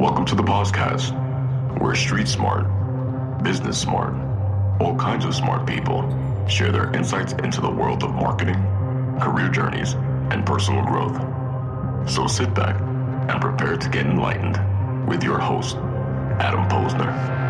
Welcome to the podcast, where street smart, business smart, all kinds of smart people share their insights into the world of marketing, career journeys, and personal growth. So sit back and prepare to get enlightened with your host, Adam Posner.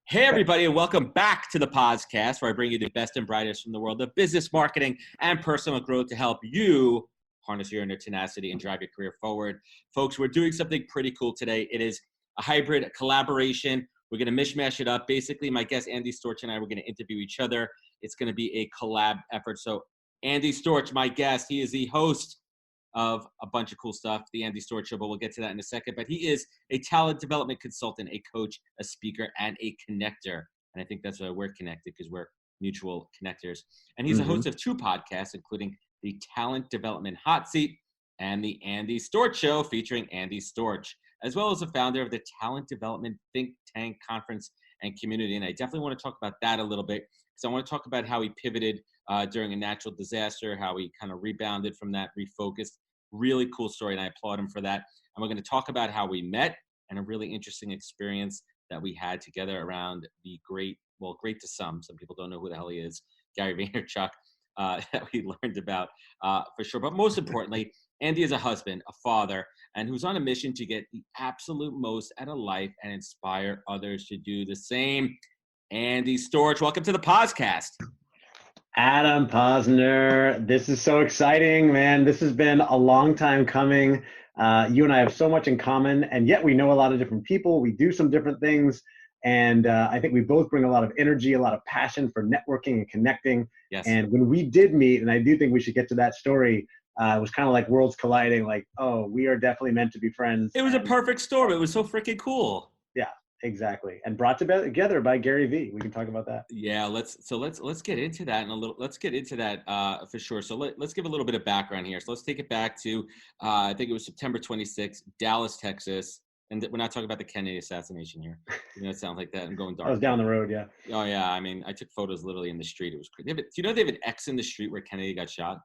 Hey, everybody, and welcome back to the podcast, where I bring you the best and brightest from the world of business, marketing, and personal growth to help you harness your inner tenacity and drive your career forward. Folks, we're doing something pretty cool today. It is a hybrid collaboration. We're going to mishmash it up. Basically, my guest, Andy Storch, and I, we're going to interview each other. It's going to be a collab effort. So Andy Storch, my guest, he is the host of a bunch of cool stuff, the Andy Storch Show, but we'll get to that in a second. But he is a talent development consultant, a coach, a speaker, and a connector. And I think that's why we're connected, because we're mutual connectors. And he's a host of two podcasts, including the Talent Development Hot Seat and the Andy Storch Show, featuring Andy Storch, as well as a founder of the Talent Development Think Tank Conference and Community. And I definitely want to talk about that a little bit, because I want to talk about how he pivoted during a natural disaster, how he kind of rebounded from that, refocused. Really cool story, and I applaud him for that. And we're going to talk about how we met and a really interesting experience that we had together around the great to some people don't know who the hell he is, Gary Vaynerchuk, that we learned about for sure. But most importantly, Andy is a husband, a father, and who's on a mission to get the absolute most out of life and inspire others to do the same. Andy Storch, welcome to the podcast. Adam Posner, this is so exciting, man. This has been a long time coming. You and I have so much in common, and yet we know a lot of different people. We do some different things, and I think we both bring a lot of energy, a lot of passion for networking and connecting. Yes. And when we did meet, and I do think we should get to that story, it was kind of like worlds colliding, like, oh, we are definitely meant to be friends. It was a perfect storm. It was so freaking cool. Yeah. Exactly. And brought together by Gary Vee. We can talk about that. Yeah, let's get into that for sure. So let's give a little bit of background here. So let's take it back to I think it was September 26th, Dallas, Texas. And we're not talking about the Kennedy assassination here. You know, it sounds like that. I'm going dark. I was down the road, yeah. Oh yeah, I mean, I took photos literally in the street. It was crazy. Do you know they have an X in the street where Kennedy got shot?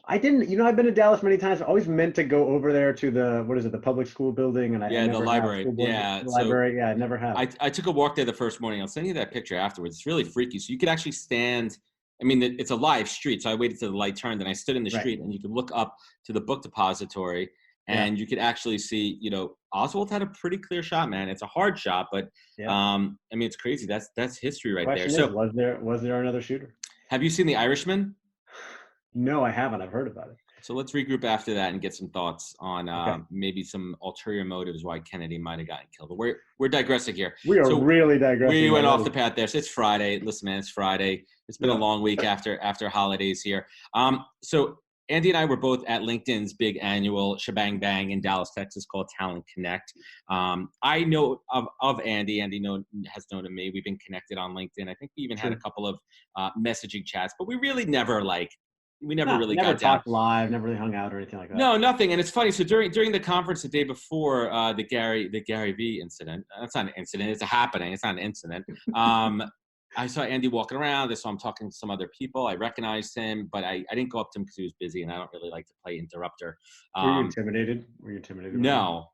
I didn't, I've been to Dallas many times. I always meant to go over there to the public school building. And the library. Yeah. The library. Yeah, I never have. I took a walk there the first morning. I'll send you that picture afterwards. It's really freaky. So you could actually stand, I mean, it's a live street. So I waited till the light turned and I stood in the street, and you could look up to the book depository, and you could actually see, Oswald had a pretty clear shot, man. It's a hard shot, but I mean, it's crazy. That's history right there. So was there another shooter? Have you seen The Irishman? No, I haven't. I've heard about it. So let's regroup after that and get some thoughts on maybe some ulterior motives why Kennedy might have gotten killed. But we're digressing here. We are really digressing. We went off the path there. So it's Friday. Listen, man, it's Friday. It's been a long week after holidays here. So Andy and I were both at LinkedIn's big annual shebang bang in Dallas, Texas, called Talent Connect. I know of Andy. Andy has known of me. We've been connected on LinkedIn. I think we even had a couple of messaging chats, but we really never really got talked live, never really hung out or anything like that. No, nothing. And it's funny. So during the conference the day before the Gary Vee incident, that's not an incident. It's a happening. It's not an incident. I saw Andy walking around. I saw him talking to some other people. I recognized him, but I didn't go up to him because he was busy, and I don't really like to play interrupter. Were you intimidated? No.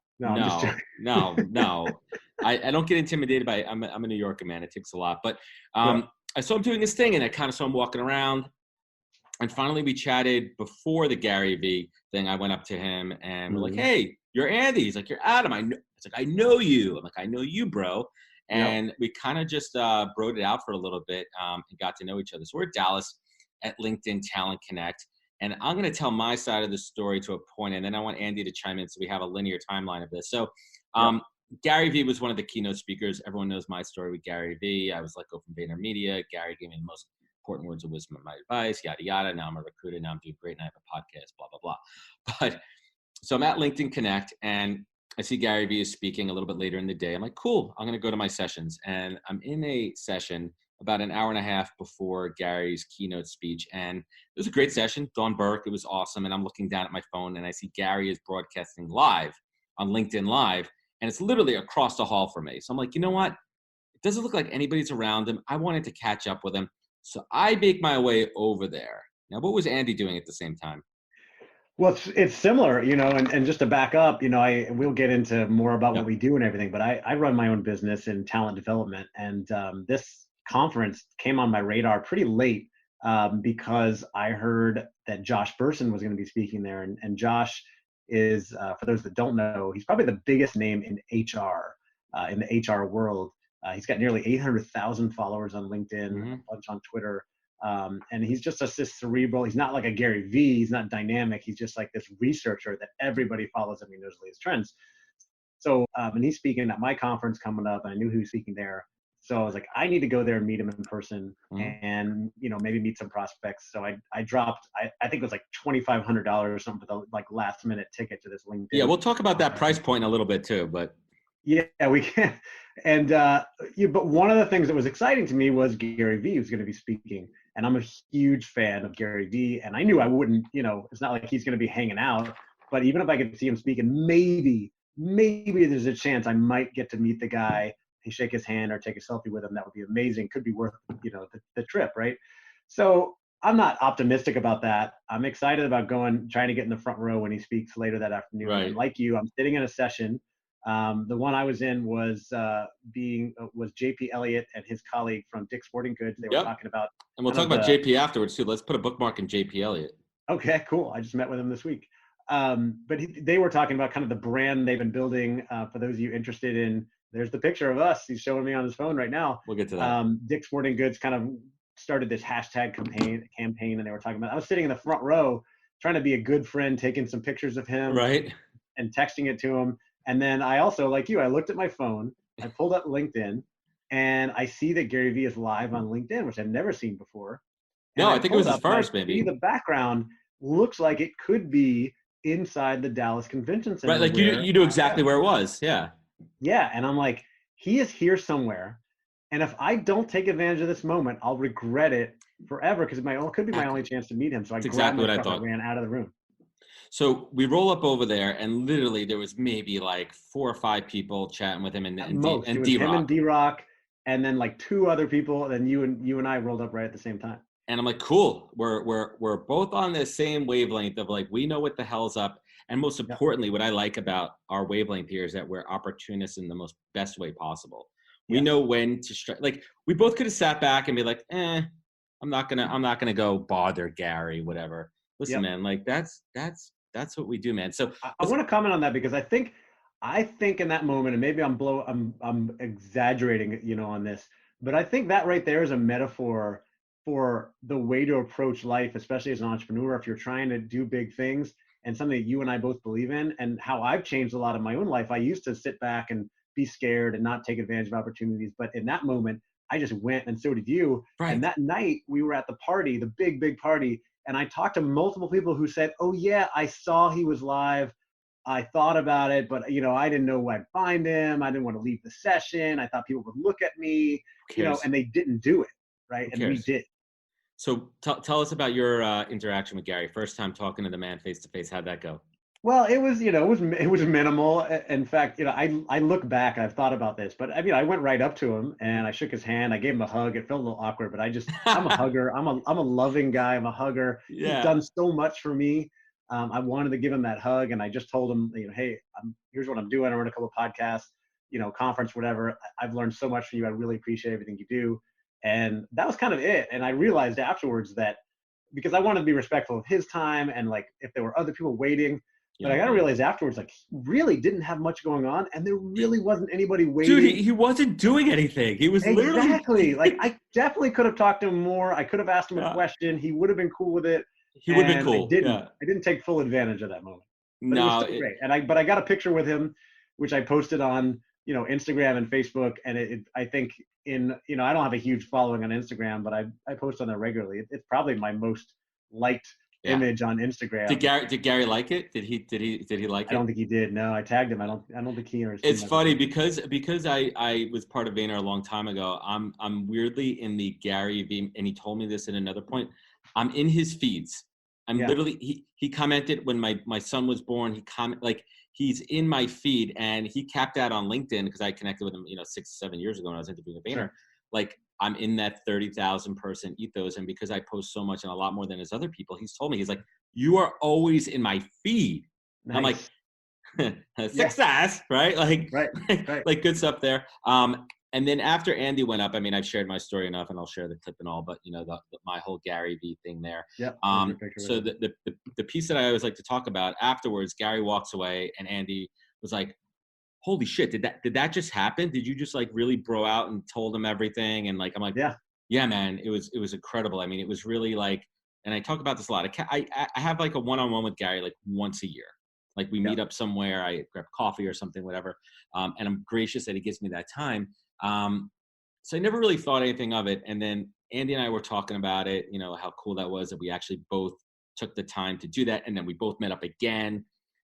I don't get intimidated by. I'm a New Yorker, man. It takes a lot. But I saw him doing his thing, and I kind of saw him walking around. And finally, we chatted before the Gary Vee thing. I went up to him, and we're like, "Hey, you're Andy." He's like, "You're Adam." It's like, "I know you." I'm like, "I know you, bro." And we kind of just broed it out for a little bit and got to know each other. So we're at Dallas at LinkedIn Talent Connect. And I'm going to tell my side of the story to a point, and then I want Andy to chime in so we have a linear timeline of this. So Gary Vee was one of the keynote speakers. Everyone knows my story with Gary Vee. I was let go from Vayner Media. Gary gave me the most important words of wisdom and my advice, yada, yada. Now I'm a recruiter. Now I'm doing great. And I have a podcast, blah, blah, blah. But so I'm at LinkedIn Connect, and I see Gary Vee is speaking a little bit later in the day. I'm like, cool, I'm going to go to my sessions. And I'm in a session about an hour and a half before Gary's keynote speech. And it was a great session. Dawn Burke, it was awesome. And I'm looking down at my phone, and I see Gary is broadcasting live on LinkedIn Live. And it's literally across the hall from me. So I'm like, you know what? It doesn't look like anybody's around him. I wanted to catch up with him. So I make my way over there. Now, what was Andy doing at the same time? Well, it's similar, and just to back up, we'll get into more about what we do and everything, but I run my own business in talent development, and this conference came on my radar pretty late because I heard that Josh Bersin was going to be speaking there, and Josh is, for those that don't know, he's probably the biggest name in HR, in the HR world. He's got nearly 800,000 followers on LinkedIn, a bunch on Twitter. And he's just this cerebral, he's not like a Gary Vee, he's not dynamic, he's just like this researcher that everybody follows him, he knows the latest trends. So, and he's speaking at my conference coming up, and I knew he was speaking there. So I was like, I need to go there and meet him in person and, maybe meet some prospects. So I dropped, I think it was like $2,500 or something for the like last minute ticket to this LinkedIn. Yeah, we'll talk about that price point in a little bit too, but. Yeah, we can. And, but one of the things that was exciting to me was Gary Vee was going to be speaking. And I'm a huge fan of Gary Vee. And I knew I wouldn't, it's not like he's going to be hanging out. But even if I could see him speaking, maybe there's a chance I might get to meet the guy and shake his hand or take a selfie with him. That would be amazing. Could be worth, the trip, right? So I'm not optimistic about that. I'm excited about trying to get in the front row when he speaks later that afternoon. Right. And like you, I'm sitting in a session. The one I was in was JP Elliott and his colleague from Dick's Sporting Goods. They were talking about, and we'll talk about JP afterwards too. Let's put a bookmark in JP Elliott. Okay, cool. I just met with him this week. But they were talking about kind of the brand they've been building. For those of you interested in, there's the picture of us. He's showing me on his phone right now. We'll get to that. Dick's Sporting Goods kind of started this hashtag campaign, and they were talking about. I was sitting in the front row, trying to be a good friend, taking some pictures of him, right, and texting it to him. And then I also, like you, I looked at my phone, I pulled up LinkedIn, and I see that Gary Vee is live on LinkedIn, which I've never seen before. No, I think it was his first, maybe. The background looks like it could be inside the Dallas Convention Center. Right, like you knew exactly where it was, yeah. Yeah, and I'm like, he is here somewhere, and if I don't take advantage of this moment, I'll regret it forever because it could be my only chance to meet him. So I grabbed my truck and ran out of the room. So we roll up over there, and literally there was maybe like 4 or 5 people chatting with him, and D-Rock. Him and D-Rock, and then like 2 other people. And then you and I rolled up right at the same time. And I'm like, cool. We're both on the same wavelength of like, we know what the hell's up. And most importantly, what I like about our wavelength here is that we're opportunists in the most best way possible. We know when to strike. Like we both could have sat back and be like, I'm not gonna go bother Gary, whatever. Listen, man, like that's what we do, man. So I want to comment on that because I think in that moment, and maybe I'm exaggerating, on this, but I think that right there is a metaphor for the way to approach life, especially as an entrepreneur, if you're trying to do big things and something that you and I both believe in, and how I've changed a lot of my own life. I used to sit back and be scared and not take advantage of opportunities. But in that moment, I just went, and so did you. Right. And that night we were at the party, the big party. And I talked to multiple people who said, oh yeah, I saw he was live. I thought about it, but I didn't know where I'd find him. I didn't want to leave the session. I thought people would look at me, and they didn't do it. Right. And we did. So tell us about your interaction with Gary. First time talking to the man face to face. How'd that go? Well, it was minimal. In fact, I look back, I've thought about this, but I went right up to him and I shook his hand. I gave him a hug. It felt a little awkward, but I'm a hugger. I'm a loving guy. I'm a hugger. Yeah. He's done so much for me. I wanted to give him that hug, and I just told him, hey, here's what I'm doing. I run a couple of podcasts, conference, whatever. I've learned so much from you. I really appreciate everything you do. And that was kind of it. And I realized afterwards that because I wanted to be respectful of his time and like if there were other people waiting, but I got to realize afterwards, like he really didn't have much going on and there really wasn't anybody waiting. Dude, he wasn't doing anything. He was literally like, I definitely could have talked to him more. I could have asked him a question. He would have been cool with it. He would have been cool. I didn't take full advantage of that moment. But no, it was still great. But I got a picture with him, which I posted on, Instagram and Facebook. And I think I don't have a huge following on Instagram, but I post on there regularly. It's probably my most liked image on Instagram. Did Gary like it? Did he like it? I don't think he did. No, I tagged him. I don't think he understood. It's funny because I was part of Vayner a long time ago. I'm weirdly in the Gary Vee, and he told me this at another point. I'm in his feeds. I'm literally he commented when my son was born. he's in my feed, and he capped out on LinkedIn because I connected with him, 6-7 years ago when I was interviewing Vayner. Sure. Like, I'm in that 30,000 person ethos. And because I post so much and a lot more than his other people, he's told me, he's like, you are always in my feed. Nice. I'm like, success, right? Like, right. like good stuff there. And then after Andy went up, I mean, I've shared my story enough, and I'll share the clip and all, but my whole Gary V thing there. Yeah. So the piece that I always like to talk about afterwards, Gary walks away, and Andy was like, holy shit, did that just happen? Did you just like really bro out and told him everything? And like, I'm like, yeah, man, it was incredible. I mean, it was really like, and I talk about this a lot. I have like a one-on-one with Gary like once a year. Like we meet up somewhere, I grab coffee or something, whatever. And I'm gracious that he gives me that time. So I never really thought anything of it. And then Andy and I were talking about it, how cool that was that we actually both took the time to do that. And then we both met up again,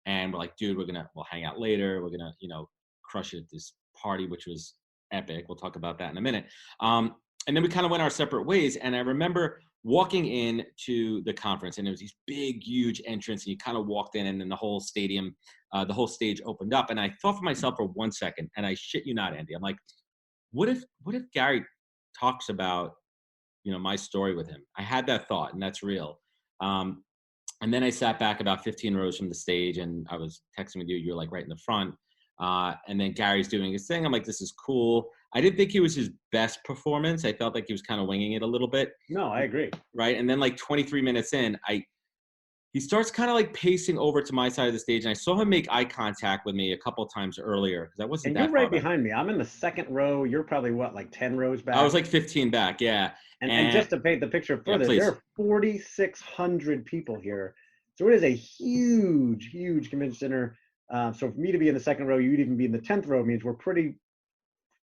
and we're like, dude, we'll hang out later. We're going to, crush it at this party, which was epic. We'll talk about that in a minute. And then we kind of went our separate ways. And I remember walking in to the conference, and there was these big, huge entrance, and you kind of walked in, and then the whole stadium, the whole stage opened up. And I thought for myself for 1 second, and I shit you not, Andy, I'm like, what if Gary talks about, my story with him? I had that thought, and that's real. And then I sat back about 15 rows from the stage, and I was texting with you. You're like right in the front. And then Gary's doing his thing. I'm like, this is cool. I didn't think it was his best performance. I felt like he was kind of winging it a little bit. No, I agree. Right. And then like 23 minutes in, he starts kind of like pacing over to my side of the stage, and I saw him make eye contact with me a couple of times earlier because I wasn't. And you're right behind me. I'm in the second row. You're probably like 10 rows back. I was like 15 back. Yeah. And just to paint the picture further, there are 4,600 people here. So it is a huge, huge convention center. So for me to be in the second row, you'd even be in the 10th row, means we're pretty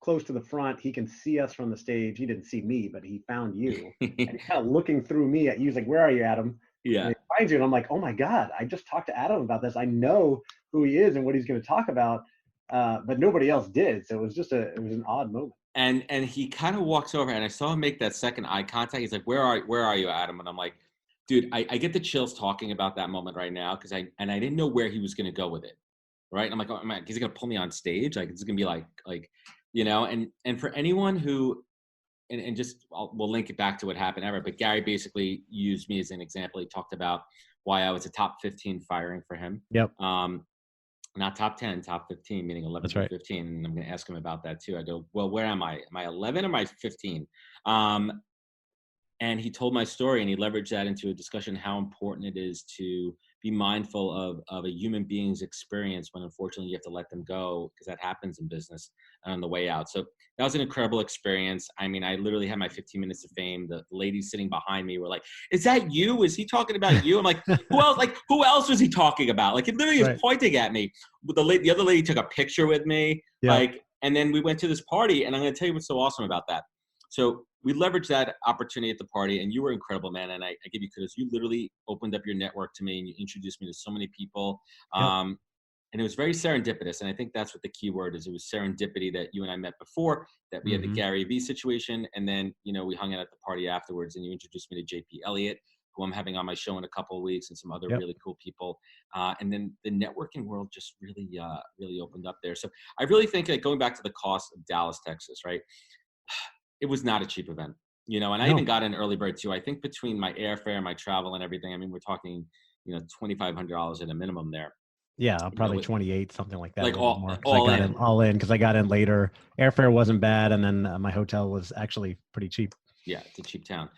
close to the front. He can see us from the stage. He didn't see me, but he found you. And he's kind of looking through me at you. He's like, where are you, Adam? Yeah. And he finds you, and I'm like, oh my God, I just talked to Adam about this. I know who he is and what he's going to talk about, but nobody else did. So it was an odd moment. And he kind of walks over, and I saw him make that second eye contact. He's like, where are you, Adam? And I'm like, dude, I get the chills talking about that moment right now, because I didn't know where he was going to go with it. Right. And I'm like, oh, man, he's going to pull me on stage. Like, it's going to be like, and for anyone who, and just, we'll link it back to what happened ever. But Gary basically used me as an example. He talked about why I was a top 15 firing for him. Yep. Not top 10, top 15, meaning 11 to 15. And I'm going to ask him about that too. I go, well, where am I? Am I 11 or am I 15? And he told my story, and he leveraged that into a discussion how important it is to be mindful of a human being's experience when unfortunately you have to let them go, because that happens in business and on the way out. So that was an incredible experience. I mean, I literally had my 15 minutes of fame. The ladies sitting behind me were like, is that you? Is he talking about you? I'm like, who else? Like, who else was he talking about? Like, it literally is pointing at me. The other lady took a picture with me. Yeah. And then we went to this party, and I'm going to tell you what's so awesome about that. So we leveraged that opportunity at the party, and you were incredible, man. And I give you kudos. You literally opened up your network to me, and you introduced me to so many people. And it was very serendipitous. And I think that's what the key word is. It was serendipity that you and I met before, that we had the Gary Vee situation. And then, we hung out at the party afterwards, and you introduced me to JP Elliott, who I'm having on my show in a couple of weeks, and some other really cool people. And then the networking world just really, really opened up there. So I really think that going back to the cost of Dallas, Texas, right? It was not a cheap event, and I even got an early bird too. I think between my airfare, my travel, and everything, I mean, we're talking, $2,500 at a minimum there. Yeah, probably 28, something like that. Like all in, because I got in later. Airfare wasn't bad, and then my hotel was actually pretty cheap. Yeah, it's a cheap town.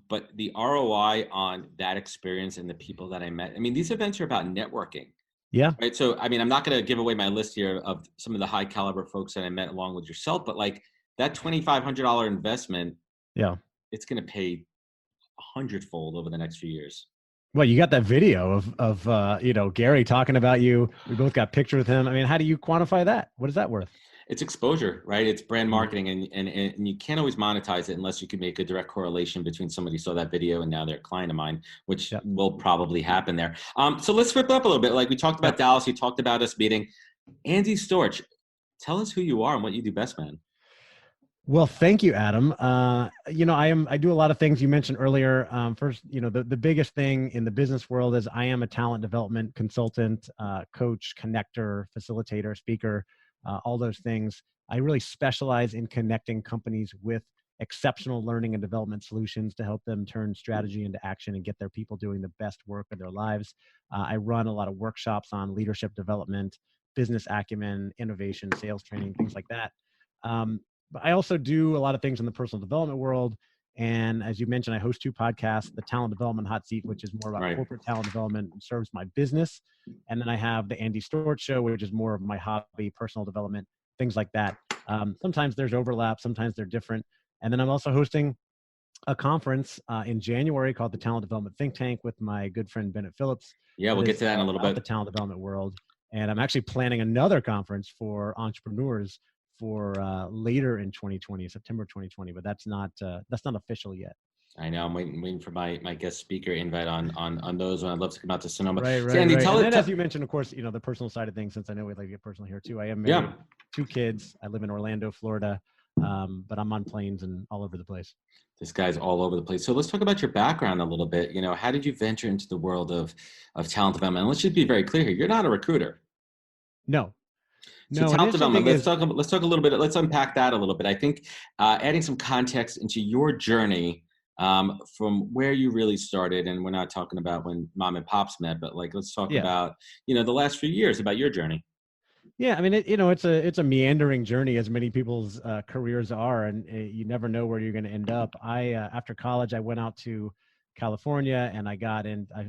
But the ROI on that experience and the people that I met, I mean, these events are about networking. Yeah. Right. So, I mean, I'm not going to give away my list here of some of the high caliber folks that I met along with yourself, but like, that $2,500 investment, it's going to pay 100-fold over the next few years. Well, you got that video of Gary talking about you. We both got pictures with him. I mean, how do you quantify that? What is that worth? It's exposure, right? It's brand marketing, and you can't always monetize it unless you can make a direct correlation between somebody saw that video and now they're a client of mine, which will probably happen there. So let's flip up a little bit. Like we talked about Dallas, you talked about us meeting. Andy Storch, tell us who you are and what you do best, man. Well, thank you, Adam. I do a lot of things you mentioned earlier. First, the biggest thing in the business world is I am a talent development consultant, coach, connector, facilitator, speaker, all those things. I really specialize in connecting companies with exceptional learning and development solutions to help them turn strategy into action and get their people doing the best work of their lives. I run a lot of workshops on leadership development, business acumen, innovation, sales training, things like that. But I also do a lot of things in the personal development world. And as you mentioned, I host 2 podcasts, the Talent Development Hot Seat, which is more about Right. corporate talent development and serves my business. And then I have the Andy Storch Show, which is more of my hobby, personal development, things like that. Sometimes there's overlap, sometimes they're different. And then I'm also hosting a conference in January called the Talent Development Think Tank with my good friend Bennett Phillips. Yeah, we'll get to that in a little about bit. the talent development world. And I'm actually planning another conference for entrepreneurs for later in 2020, September 2020, but that's not official yet. I know. I'm waiting for my guest speaker invite on those. And I'd love to come out to Sonoma. Right. So Andy, And then as you mentioned, of course, the personal side of things, since I know we'd like to get personal here too. I am married, 2 kids. I live in Orlando, Florida, but I'm on planes and all over the place. This guy's all over the place. So let's talk about your background a little bit. How did you venture into the world of talent development? And let's just be very clear here. You're not a recruiter. No. So talent development, let's talk a little bit. Let's unpack that a little bit. I think adding some context into your journey from where you really started, and we're not talking about when mom and pops met, but let's talk about the last few years about your journey. Yeah, I mean, it's a meandering journey, as many people's careers are, and you never know where you're going to end up. After college, I went out to California, and I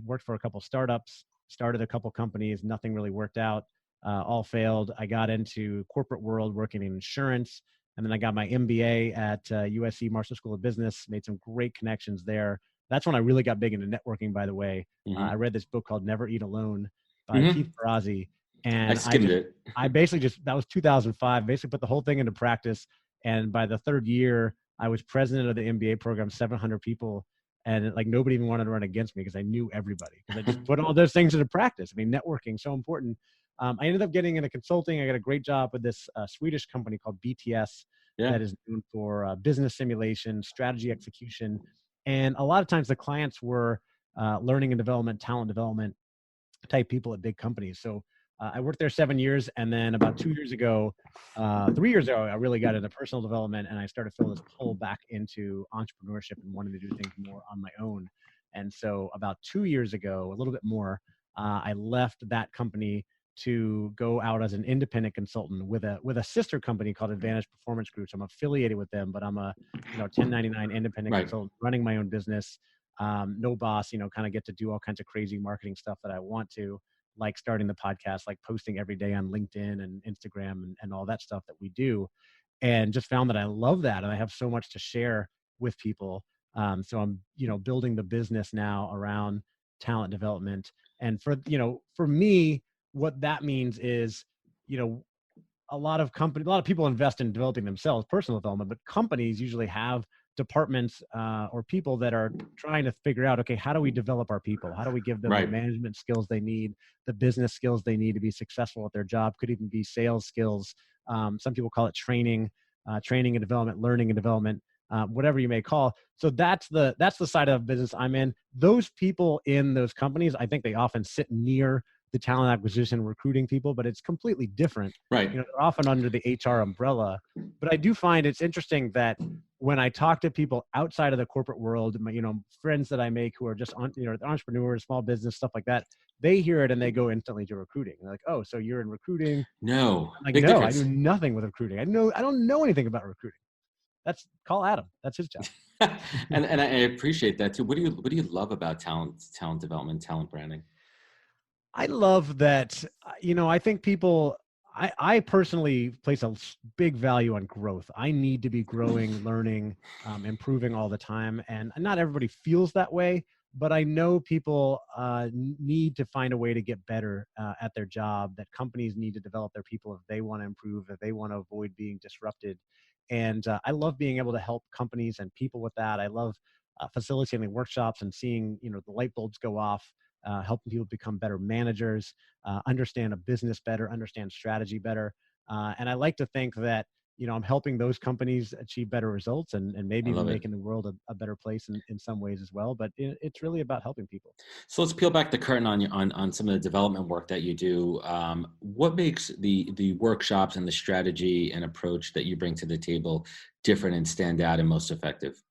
worked for a couple startups, started a couple companies. Nothing really worked out, all failed. I got into corporate world, working in insurance, and then I got my MBA at USC Marshall School of Business. Made some great connections there. That's when I really got big into networking. By the way, I read this book called Never Eat Alone by Keith Ferrazzi. And I skimmed it. I basically that was 2005, basically put the whole thing into practice. And by the 3rd year, I was president of the MBA program, 700 people. And nobody even wanted to run against me because I knew everybody. Because I just put all those things into practice. I mean, networking, so important. I ended up getting into consulting. I got a great job with this Swedish company called BTS that is known for business simulation, strategy execution. And a lot of times the clients were learning and development, talent development type people at big companies. So I worked there 7 years, and then about 3 years ago, I really got into personal development, and I started feeling this pull back into entrepreneurship and wanting to do things more on my own. And so about 2 years ago, a little bit more, I left that company to go out as an independent consultant with a sister company called Advantage Performance Group. So I'm affiliated with them, but I'm a 1099 independent consultant running my own business. No boss, kind of get to do all kinds of crazy marketing stuff that I want to, like starting the podcast, like posting every day on LinkedIn and Instagram and all that stuff that we do. And just found that I love that. And I have so much to share with people. So I'm, building the business now around talent development. And for me, what that means is, a lot of people invest in developing themselves, personal development, but companies usually have departments or people that are trying to figure out, okay, how do we develop our people? How do we give them the management skills they need, the business skills they need to be successful at their job? Could even be sales skills. Some people call it training and development, learning and development, whatever you may call. So that's the side of business I'm in. Those people in those companies, I think they often sit near the talent acquisition, recruiting people, but it's completely different. Right. They're often under the HR umbrella. But I do find it's interesting that when I talk to people outside of the corporate world, my, friends that I make who are just entrepreneurs, small business, stuff like that, they hear it and they go instantly to recruiting. They're like, "Oh, so you're in recruiting?" No, I'm like, no, I do nothing with recruiting. I don't know anything about recruiting. Call Adam. That's his job. and I appreciate that too. What do you love about talent development, talent branding? I love that, I think I personally place a big value on growth. I need to be growing, learning, improving all the time. And not everybody feels that way, but I know people need to find a way to get better at their job, that companies need to develop their people if they want to improve, if they want to avoid being disrupted. And I love being able to help companies and people with that. I love facilitating workshops and seeing, the light bulbs go off, helping people become better managers, understand a business better, understand strategy better. And I like to think that, I'm helping those companies achieve better results and maybe I even love it. making the world a better place in some ways as well. But it's really about helping people. So let's peel back the curtain on some of the development work that you do. What makes the workshops and the strategy and approach that you bring to the table different and stand out and most effective?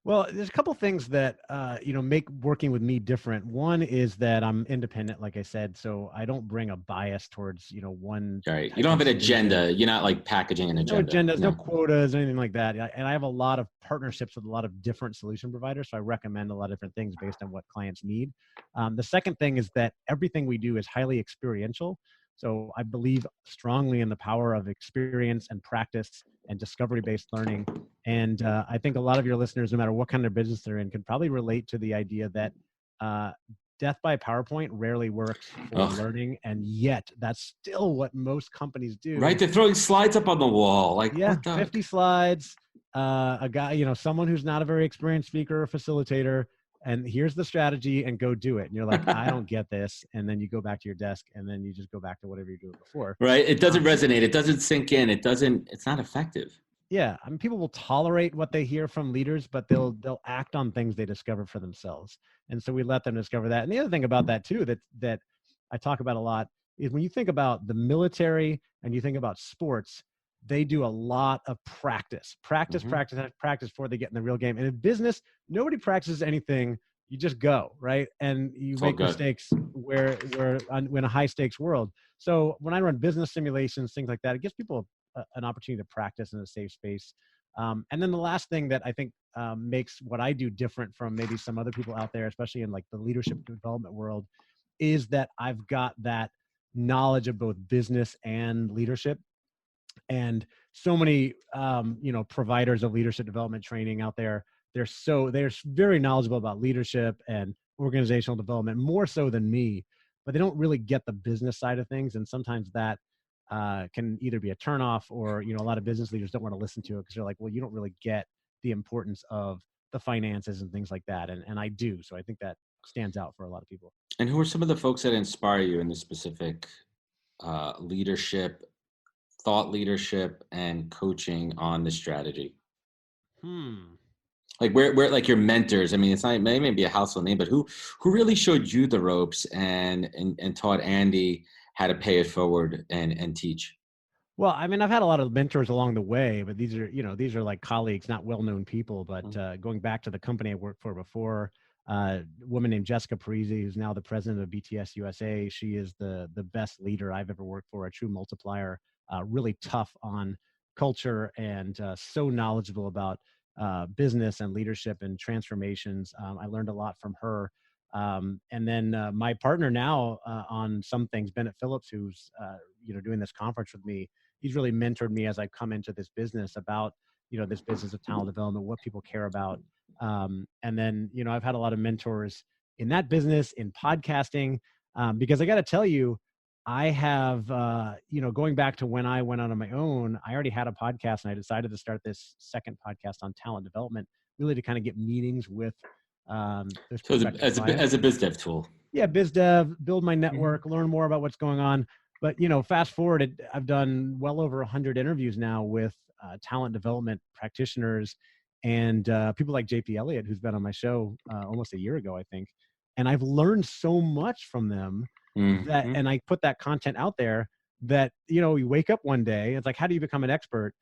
Well, there's a couple things that make working with me different. One is that I'm independent, like I said, so I don't bring a bias towards one All right. You type don't of have an solution. agenda. You're not like packaging an No agenda. agendas, no quotas, anything like that. And I have a lot of partnerships with a lot of different solution providers, so I recommend a lot of different things based on what clients need. The second thing is that everything we do is highly experiential. So I believe strongly in the power of experience and practice and discovery-based learning. And I think a lot of your listeners, no matter what kind of business they're in, can probably relate to the idea that death by PowerPoint rarely works for learning, and yet that's still what most companies do. Right, they're throwing slides up on the wall, like what the 50 slides. A guy, someone who's not a very experienced speaker or facilitator, and here's the strategy, and go do it. And you're like, I don't get this, and then you go back to your desk, and then you just go back to whatever you did before. Right, it doesn't resonate. It doesn't sink in. It's not effective. Yeah, I mean, people will tolerate what they hear from leaders, but they'll act on things they discover for themselves. And so we let them discover that. And the other thing about that too, that I talk about a lot, is when you think about the military and you think about sports, they do a lot of practice before they get in the real game. And in business, nobody practices anything. You just go, right? And you make mistakes where in a high stakes world. So when I run business simulations, things like that, it gives people an opportunity to practice in a safe space. And then the last thing that I think makes what I do different from maybe some other people out there, especially in like the leadership development world, is that I've got that knowledge of both business and leadership. And so many, providers of leadership development training out there, they're very knowledgeable about leadership and organizational development, more so than me, but they don't really get the business side of things. And sometimes that can either be a turnoff, or a lot of business leaders don't want to listen to it because they're like, well, you don't really get the importance of the finances and things like that. And I do. So I think that stands out for a lot of people. And who are some of the folks that inspire you in the specific leadership, thought leadership, and coaching on the strategy? Like where like your mentors? I mean, it's not maybe a household name, but who really showed you the ropes and taught Andy how to pay it forward and teach? Well, I mean, I've had a lot of mentors along the way, but these are like colleagues, not well-known people. But going back to the company I worked for before, a woman named Jessica Parisi, who's now the president of BTS USA. She is the best leader I've ever worked for, a true multiplier, really tough on culture, and so knowledgeable about business and leadership and transformations. I learned a lot from her. And then my partner now on some things, Bennett Phillips, who's doing this conference with me, he's really mentored me as I come into this business about this business of talent development, what people care about. And then I've had a lot of mentors in that business, in podcasting, because I got to tell you, I have going back to when I went out on my own, I already had a podcast, and I decided to start this second podcast on talent development, really to kind of get meetings with so as a biz dev tool. Yeah, biz dev, build my network, learn more about what's going on. But fast forward, I've done well over 100 interviews now with talent development practitioners and people like JP Elliott, who's been on my show almost a year ago, I think. And I've learned so much from them that, and I put that content out there that, you wake up one day, it's like, how do you become an expert?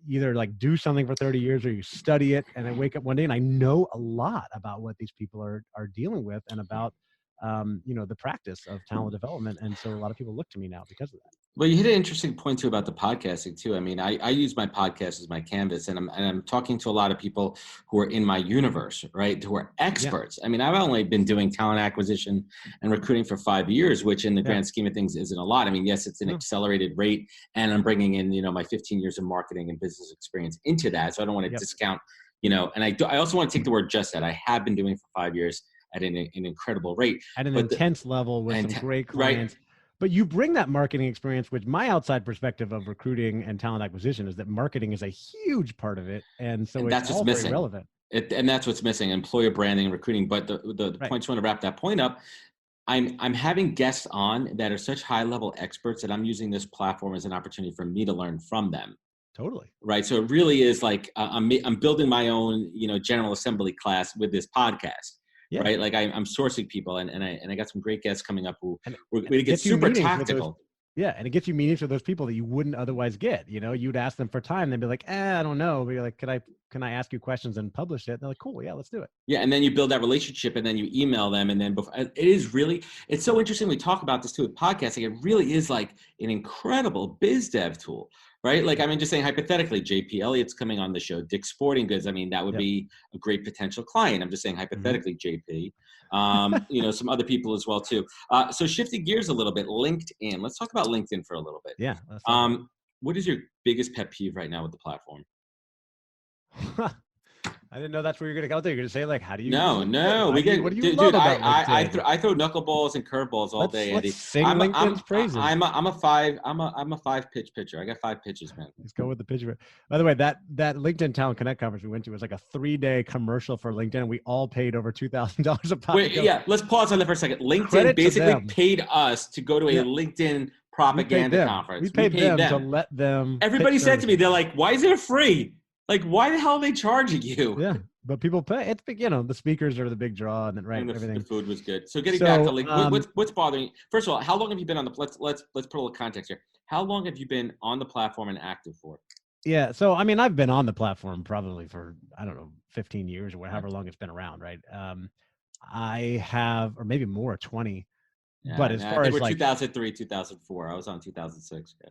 Either like do something for 30 years or you study it. And I wake up one day and I know a lot about what these people are dealing with, and about, the practice of talent development. And so a lot of people look to me now because of that. Well, you hit an interesting point too about the podcasting too. I mean, I use my podcast as my canvas, and I'm talking to a lot of people who are in my universe, right? Who are experts. Yeah. I mean, I've only been doing talent acquisition and recruiting for 5 years, which in the grand scheme of things isn't a lot. I mean, yes, it's an accelerated rate, and I'm bringing in, my 15 years of marketing and business experience into that. So I don't want to discount, and I also want to take the word just that I have been doing for 5 years at an incredible rate. At an intense level with some great clients. Right. But you bring that marketing experience, which my outside perspective of recruiting and talent acquisition is that marketing is a huge part of it. And so it's all very relevant. And that's what's missing, employer branding and recruiting. But the point, just want to wrap that point up. I'm having guests on that are such high level experts that I'm using this platform as an opportunity for me to learn from them. Totally. Right. So it really is like I'm building my own, General Assembly class with this podcast. Yeah. Right. Like I'm sourcing people and I got some great guests coming up who we're and going to it get gets you super meetings with those. tactical. Yeah, and it gets you meetings with those people that you wouldn't otherwise get. You'd ask them for time, they'd be like, I don't know. But you're like, can I ask you questions and publish it? And they're like, cool, yeah, let's do it. Yeah, and then you build that relationship, and then you email them, and then it's so interesting. We talk about this too with podcasting. It really is like an incredible biz dev tool, right? Like, I mean, just saying hypothetically, JP Elliott's coming on the show, Dick's Sporting Goods. I mean, that would be a great potential client. I'm just saying hypothetically, JP. Some other people as well too. So shifting gears a little bit, LinkedIn. Let's talk about LinkedIn for a little bit. Yeah. What is your biggest pet peeve right now with the platform? I didn't know that's where you're going to go there. You're going to say, like, how do you? No. What do you love about LinkedIn? I throw knuckleballs and curveballs all day, Andy. Let's sing LinkedIn's praises. I'm a 5-pitch pitcher. I got 5 pitches, man. Let's go with the pitcher. By the way, that LinkedIn Talent Connect conference we went to was like a 3-day commercial for LinkedIn. We all paid over $2,000 a pop. Wait, yeah. Let's pause on that for a second. LinkedIn basically paid us to go to a LinkedIn propaganda conference. We paid them to let them. Everybody said to me, they're like, "Why is it free? Like, why the hell are they charging you?" Yeah, but people pay. It's big, the speakers are the big draw, and then everything. The food was good. So getting back to LinkedIn, what's bothering you? First of all, how long have you been on the? Let's put a little context here. How long have you been on the platform and active for? Yeah, so I mean, I've been on the platform probably for 15 years or however long it's been around, right? I have, or maybe more, 20. Yeah, but as far as 2003, 2004, I was on 2006. Yeah.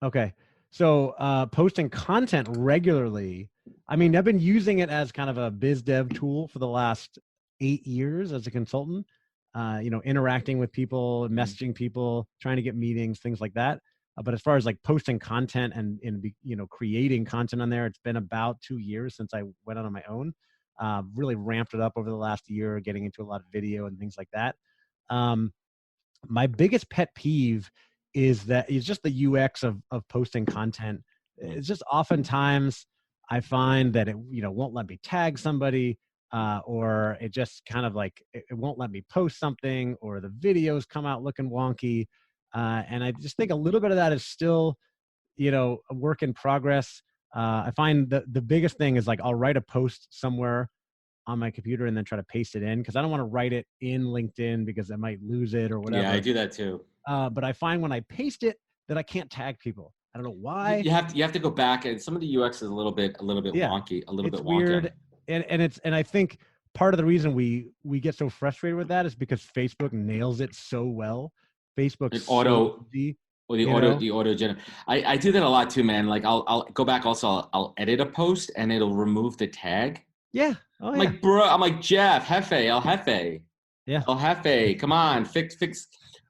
Okay. So posting content regularly, I mean, I've been using it as kind of a biz dev tool for the last 8 years as a consultant, interacting with people, messaging people, trying to get meetings, things like that. But as far as like posting content and creating content on there, it's been about 2 years since I went on my own. Really ramped it up over the last year, getting into a lot of video and things like that. My biggest pet peeve is just the UX of posting content. It's just oftentimes I find that it won't let me tag somebody, or it just kind of like it won't let me post something, or the videos come out looking wonky, and I just think a little bit of that is still a work in progress. I find the biggest thing is like I'll write a post somewhere on my computer and then try to paste it in, because I don't want to write it in LinkedIn because I might lose it or whatever. Yeah, I do that too. But I find when I paste it that I can't tag people. I don't know why. You have to go back, and some of the UX is a little bit wonky, a little bit weird. And I think part of the reason we get so frustrated with that is because Facebook nails it so well. Facebook the auto generate. I do that a lot too, man. Like I'll go back also. I'll edit a post and it'll remove the tag. Yeah. Oh, I'm like, bro. I'm like, Jeff, Jefe, El Jefe. Yeah. El Jefe, come on, fix the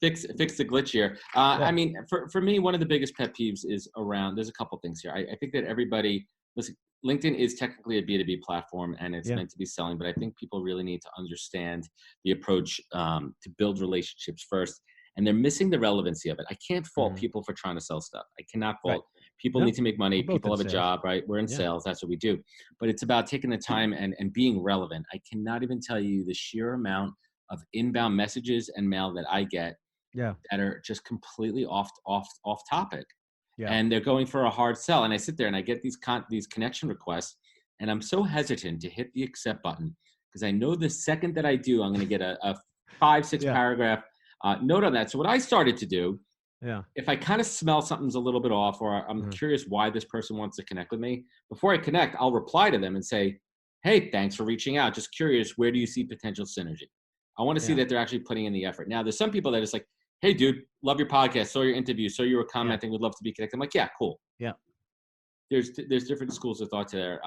glitch here. I mean, for me, one of the biggest pet peeves is around. There's a couple things here. I think that everybody. Listen, LinkedIn is technically a B2B platform and it's meant to be selling, but I think people really need to understand the approach to build relationships first. And they're missing the relevancy of it. I can't fault people for trying to sell stuff. I cannot fault. People need to make money. People have a job, right? We're in sales. That's what we do. But it's about taking the time and being relevant. I cannot even tell you the sheer amount of inbound messages and mail that I get that are just completely off topic. Yeah. And they're going for a hard sell. And I sit there and I get these connection requests, and I'm so hesitant to hit the accept button because I know the second that I do, I'm going to get a 5-6 paragraph note on that. So what I started to do, if I kind of smell something's a little bit off, or I'm curious why this person wants to connect with me, before I connect, I'll reply to them and say, hey, thanks for reaching out. Just curious, where do you see potential synergy? I want to see that they're actually putting in the effort. Now, there's some people that is like, hey, dude, love your podcast, saw your interview, saw you were commenting, would love to be connected. I'm like, yeah, cool. Yeah. There's different schools of thought there.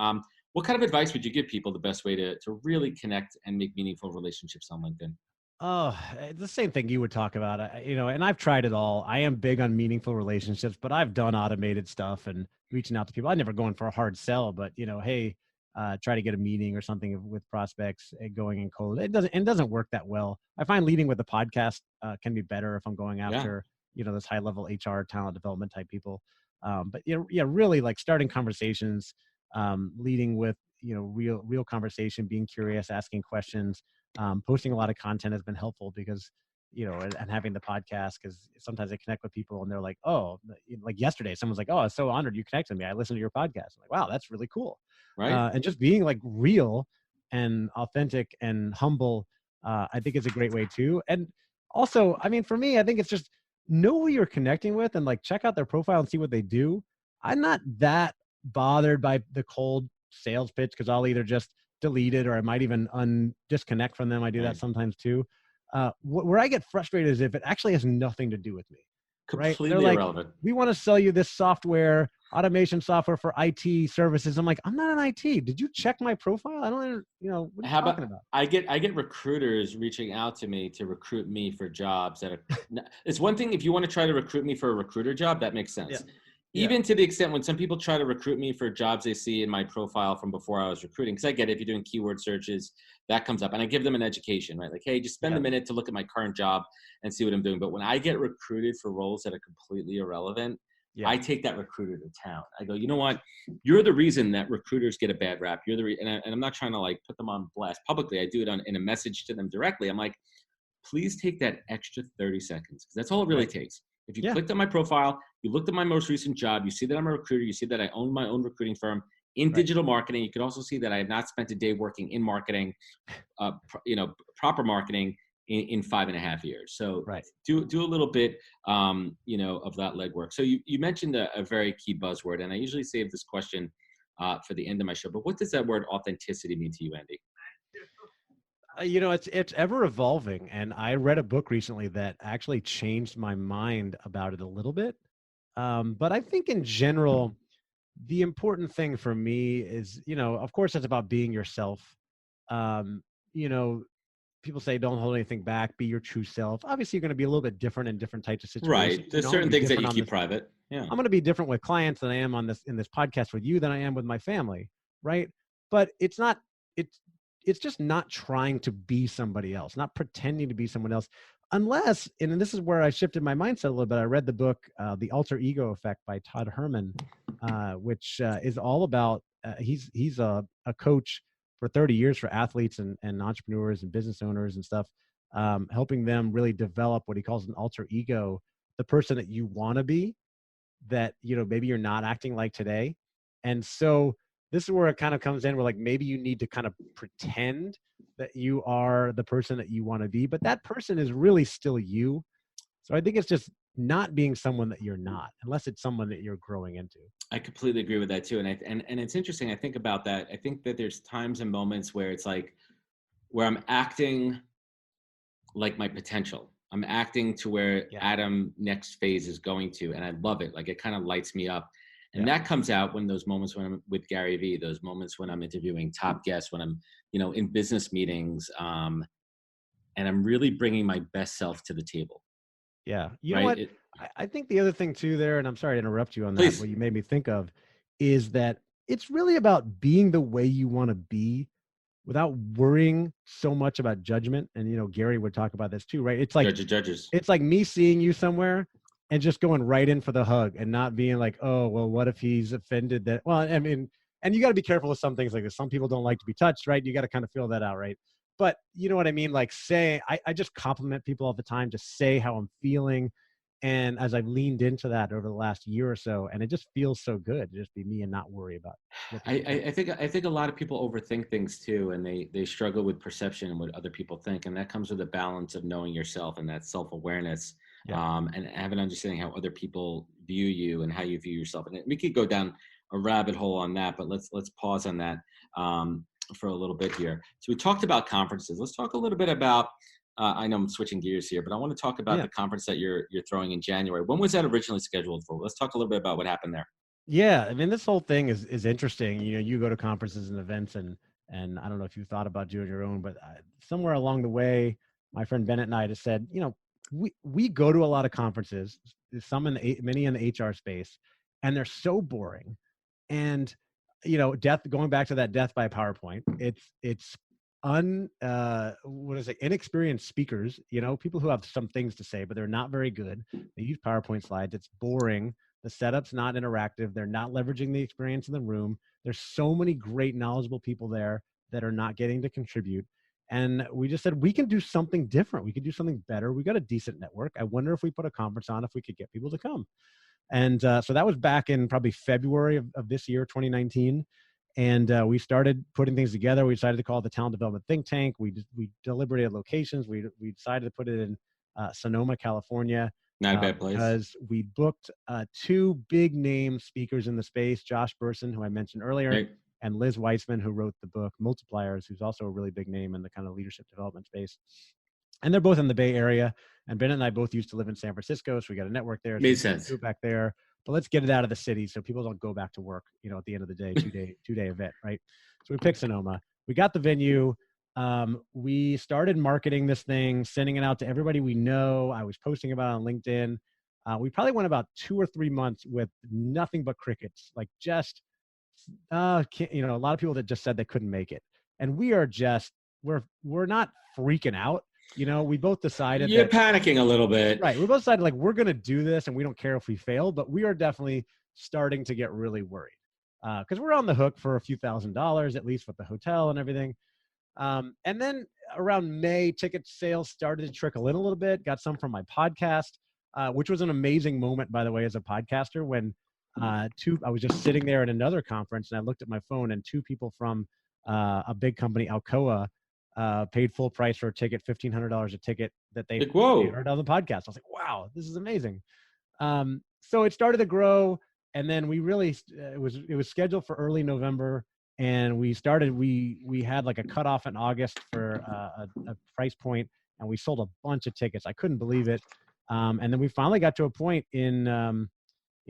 What kind of advice would you give people the best way to really connect and make meaningful relationships on LinkedIn? Oh, the same thing you would talk about, and I've tried it all. I am big on meaningful relationships, but I've done automated stuff and reaching out to people. I'm never going for a hard sell, but hey, try to get a meeting or something with prospects going in cold. It doesn't work that well. I find leading with a podcast can be better if I'm going after, this high level HR talent development type people. But really like starting conversations, leading with, real conversation, being curious, asking questions, posting a lot of content has been helpful because, and having the podcast, because sometimes I connect with people and they're like, oh, like yesterday, someone's like, oh, I was so honored you connected me. I listened to your podcast. I'm like, wow, that's really cool. Right. And just being like real and authentic and humble, I think is a great way too. And also, I mean, for me, I think it's just know who you're connecting with and like check out their profile and see what they do. I'm not that bothered by the cold sales pitch, because I'll either just delete it or I might even disconnect from them. I do that sometimes too. Where I get frustrated is if it actually has nothing to do with me. Right? Completely They're like, irrelevant. we want to sell you this software, automation software for IT services. I'm like, I'm not an IT. Did you check my profile? I don't, what are you talking about? I get recruiters reaching out to me to recruit me for jobs that are, it's one thing if you want to try to recruit me for a recruiter job, that makes sense. Yeah. Even to the extent when some people try to recruit me for jobs they see in my profile from before I was recruiting, because I get it, if you're doing keyword searches, that comes up. And I give them an education, right? Like, hey, just spend a minute to look at my current job and see what I'm doing. But when I get recruited for roles that are completely irrelevant, I take that recruiter to town. I go, you know what? You're the reason that recruiters get a bad rap. You're the and I'm not trying to like put them on blast publicly. I do it in a message to them directly. I'm like, please take that extra 30 seconds, because that's all it really takes. If you clicked on my profile, you looked at my most recent job, you see that I'm a recruiter, you see that I own my own recruiting firm in digital marketing. You could also see that I have not spent a day working in marketing, proper marketing in 5.5 years. So do a little bit, of that legwork. So you mentioned a very key buzzword, and I usually save this question for the end of my show, but what does that word authenticity mean to you, Andy? It's ever evolving. And I read a book recently that actually changed my mind about it a little bit. But I think in general, the important thing for me is, of course, it's about being yourself. People say don't hold anything back, be your true self. Obviously, you're going to be a little bit different in different types of situations. Right. There's certain things that you keep private. Yeah. I'm going to be different with clients than I am in this podcast with you than I am with my family. Right. But it's just not trying to be somebody else, not pretending to be someone else, unless, and this is where I shifted my mindset a little bit. I read the book, The Alter Ego Effect by Todd Herman, which is all about, he's a coach for 30 years for athletes and entrepreneurs and business owners and stuff, helping them really develop what he calls an alter ego, the person that you want to be, that, maybe you're not acting like today. And so this is where it kind of comes in where like, maybe you need to kind of pretend that you are the person that you want to be, but that person is really still you. So I think it's just not being someone that you're not, unless it's someone that you're growing into. I completely agree with that too. And it's interesting. I think about that. I think that there's times and moments where it's like, where I'm acting like my potential. I'm acting to where Adam next phase is going to, and I love it. Like it kind of lights me up. And that comes out when those moments when I'm with Gary Vee, those moments when I'm interviewing top guests, when I'm, in business meetings, and I'm really bringing my best self to the table. Yeah. You know what? I think the other thing too there, and I'm sorry to interrupt you on that, Please. what you made me think of is that it's really about being the way you want to be without worrying so much about judgment. And, Gary would talk about this too, right? It's like, judges. It's like me seeing you somewhere and just going right in for the hug and not being like, oh, well, what if he's offended that, well, I mean, and you got to be careful with some things like this. Some people don't like to be touched, right? You got to kind of feel that out, right? But you know what I mean? Like I just compliment people all the time, just say how I'm feeling. And as I've leaned into that over the last year or so, and it just feels so good to just be me and not worry about it. I think a lot of people overthink things too, and they struggle with perception and what other people think. And that comes with a balance of knowing yourself and that self-awareness. And have an understanding how other people view you and how you view yourself. And we could go down a rabbit hole on that, but let's pause on that for a little bit here. So we talked about conferences. Let's talk a little bit about, I know I'm switching gears here, but I want to talk about the conference that you're throwing in January. When was that originally scheduled for? Let's talk a little bit about what happened there. Yeah, I mean, this whole thing is interesting. You go to conferences and events, and I don't know if you thought about doing your own, but somewhere along the way, my friend Bennett and I just said, we go to a lot of conferences, many in the HR space, and they're so boring. And going back to that death by PowerPoint, it's inexperienced speakers, people who have some things to say, but they're not very good. They use PowerPoint slides. It's boring. The setup's not interactive. They're not leveraging the experience in the room. There's so many great, knowledgeable people there that are not getting to contribute. And we just said, we can do something different. We can do something better. We got a decent network. I wonder if we put a conference on, if we could get people to come. And so that was back in probably February of this year, 2019. And we started putting things together. We decided to call it the Talent Development Think Tank. We deliberated locations. We decided to put it in Sonoma, California. Not a bad place. Because we booked two big name speakers in the space, Josh Burson, who I mentioned earlier, Right. and Liz Weitzman, who wrote the book Multipliers, who's also a really big name in the kind of leadership development space. And they're both in the Bay Area. And Bennett and I both used to live in San Francisco, so we got a network there. So Makes sense. Go back there, but let's get it out of the city so people don't go back to work, at the end of the day, two-day event, right? So we picked Sonoma. We got the venue. We started marketing this thing, sending it out to everybody we know. I was posting about it on LinkedIn. We probably went about 2 or 3 months with nothing but crickets, like just, a lot of people that just said they couldn't make it. And we are just, we're not freaking out. We both decided You're panicking a little bit. Right. We both decided like, we're going to do this and we don't care if we fail, but we are definitely starting to get really worried. Cause we're on the hook for a few $1,000s, at least with the hotel and everything. And then around May, ticket sales started to trickle in a little bit, got some from my podcast, which was an amazing moment, by the way, as a podcaster, when I was just sitting there at another conference and I looked at my phone and 2 people from a big company, Alcoa, paid full price for a ticket, $1,500 a ticket that they heard on the podcast. I was like, wow, this is amazing. So it started to grow. And then we really, it was scheduled for early November. And we had like a cutoff in August for a price point, and we sold a bunch of tickets. I couldn't believe it. And then we finally got to a point in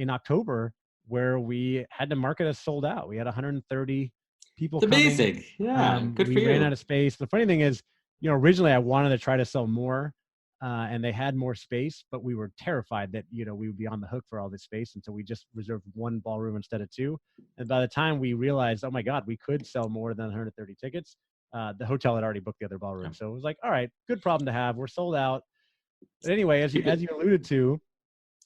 October where we had to market as sold out. We had 130 people coming. Amazing. Yeah, good for you. We ran out of space. The funny thing is, originally I wanted to try to sell more, and they had more space, but we were terrified that, we would be on the hook for all this space. And so we just reserved 1 ballroom instead of 2. And by the time we realized, oh my God, we could sell more than 130 tickets, the hotel had already booked the other ballroom. So it was like, all right, good problem to have. We're sold out. But anyway, as you alluded to,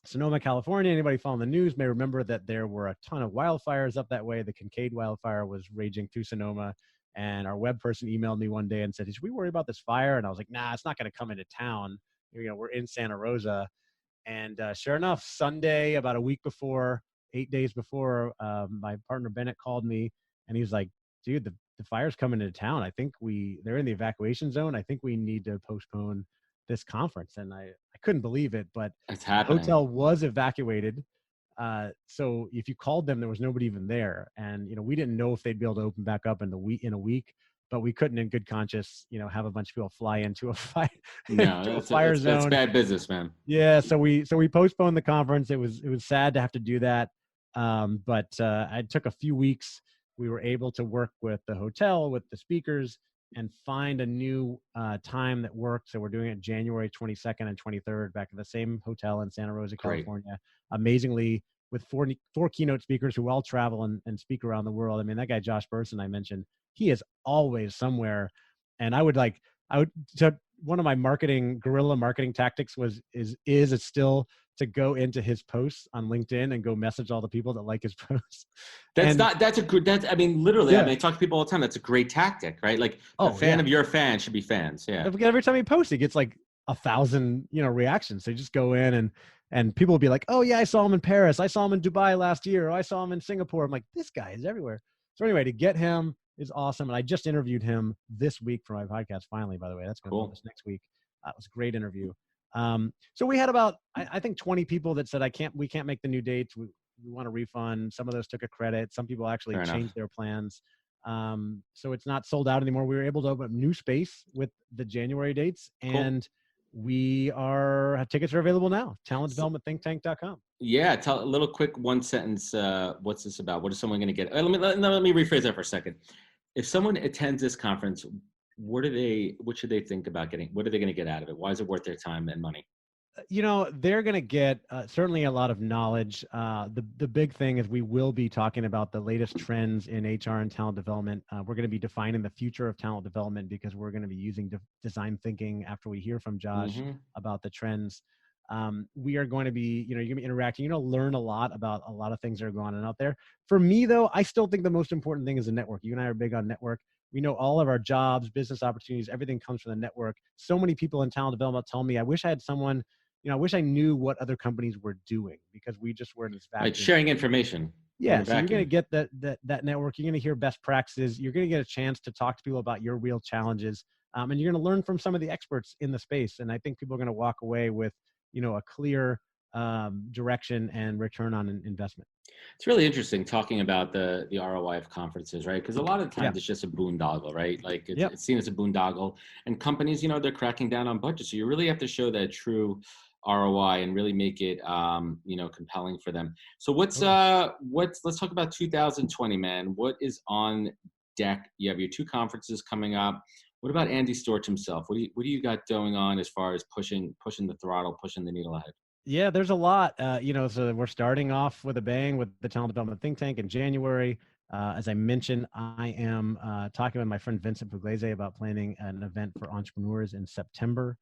Sonoma, California, anybody following the news may remember that there were a ton of wildfires up that way. The Kincaid wildfire was raging through Sonoma. And our web person emailed me one day and said, should we worry about this fire? And I was like, nah, it's not going to come into town. We're in Santa Rosa. And sure enough, Sunday, about a week before, 8 days before, my partner Bennett called me and he was like, dude, the fire's coming into town. I think they're in the evacuation zone. I think we need to postpone this conference. And I couldn't believe it, but it's the happening. hotel was evacuated. So if you called them, there was nobody even there. And, we didn't know if they'd be able to open back up in a week, but we couldn't in good conscience, have a bunch of people fly into a fire, fire zone. That's bad business, man. Yeah. So we postponed the conference. It was sad to have to do that. But it took a few weeks. We were able to work with the hotel, with the speakers, and find a new time that worked. So we're doing it January 22nd and 23rd back at the same hotel in Santa Rosa, California. Amazingly, with four keynote speakers who all travel and speak around the world. I mean, that guy, Josh Burson, I mentioned, he is always somewhere. And so one of my guerrilla marketing tactics is still to go into his posts on LinkedIn and go message all the people that like his posts. Literally, I talk to people all the time. That's a great tactic, right? Like a fan of your fan should be fans. Yeah. Every time he posts, he gets like 1,000, reactions. So you just go in and people will be like, oh yeah, I saw him in Paris. I saw him in Dubai last year. Or I saw him in Singapore. I'm like, this guy is everywhere. So anyway, to get him is awesome. And I just interviewed him this week for my podcast. Finally, by the way, that's going to be this next week. It was a great interview. So we had about, I think 20 people that said, we can't make the new dates. We want a refund. Some of those took a credit. Some people actually changed their plans. So it's not sold out anymore. We were able to open up new space with the January dates, and tickets are available now. talentdevelopmentthinktank.com. Yeah. Tell a little quick 1 sentence. What's this about? What is someone going to get? Let me rephrase that for a second. If someone attends this conference, what should they think about getting? What are they going to get out of it? Why is it worth their time and money? They're going to get certainly a lot of knowledge. The big thing is we will be talking about the latest trends in HR and talent development. We're going to be defining the future of talent development because we're going to be using design thinking after we hear from Josh about the trends. we are going to be, you're going to be interacting. You're going to learn a lot about a lot of things that are going on out there. For me, though, I still think the most important thing is the network. You and I are big on network. We know all of our jobs, business opportunities, everything comes from the network. So many people in talent development tell me, I wish I had someone, I wish I knew what other companies were doing, because we just were in this vacuum. Right, sharing information. Yeah, so you're going to get that network. You're going to hear best practices. You're going to get a chance to talk to people about your real challenges, and you're going to learn from some of the experts in the space. And I think people are going to walk away with, a clear direction and return on investment. It's really interesting talking about the ROI of conferences, right? Because a lot of the times it's just a boondoggle, right? Like it's seen as a boondoggle, and companies, they're cracking down on budget. So you really have to show that true ROI and really make it, compelling for them. So let's talk about 2020, man. What is on deck? You have your 2 conferences coming up. What about Andy Storch himself? What do you got going on as far as pushing the throttle, pushing the needle ahead? Yeah, there's a lot, so we're starting off with a bang with the Talent Development Think Tank in January. As I mentioned, I am talking with my friend Vincent Pugliese about planning an event for entrepreneurs in September.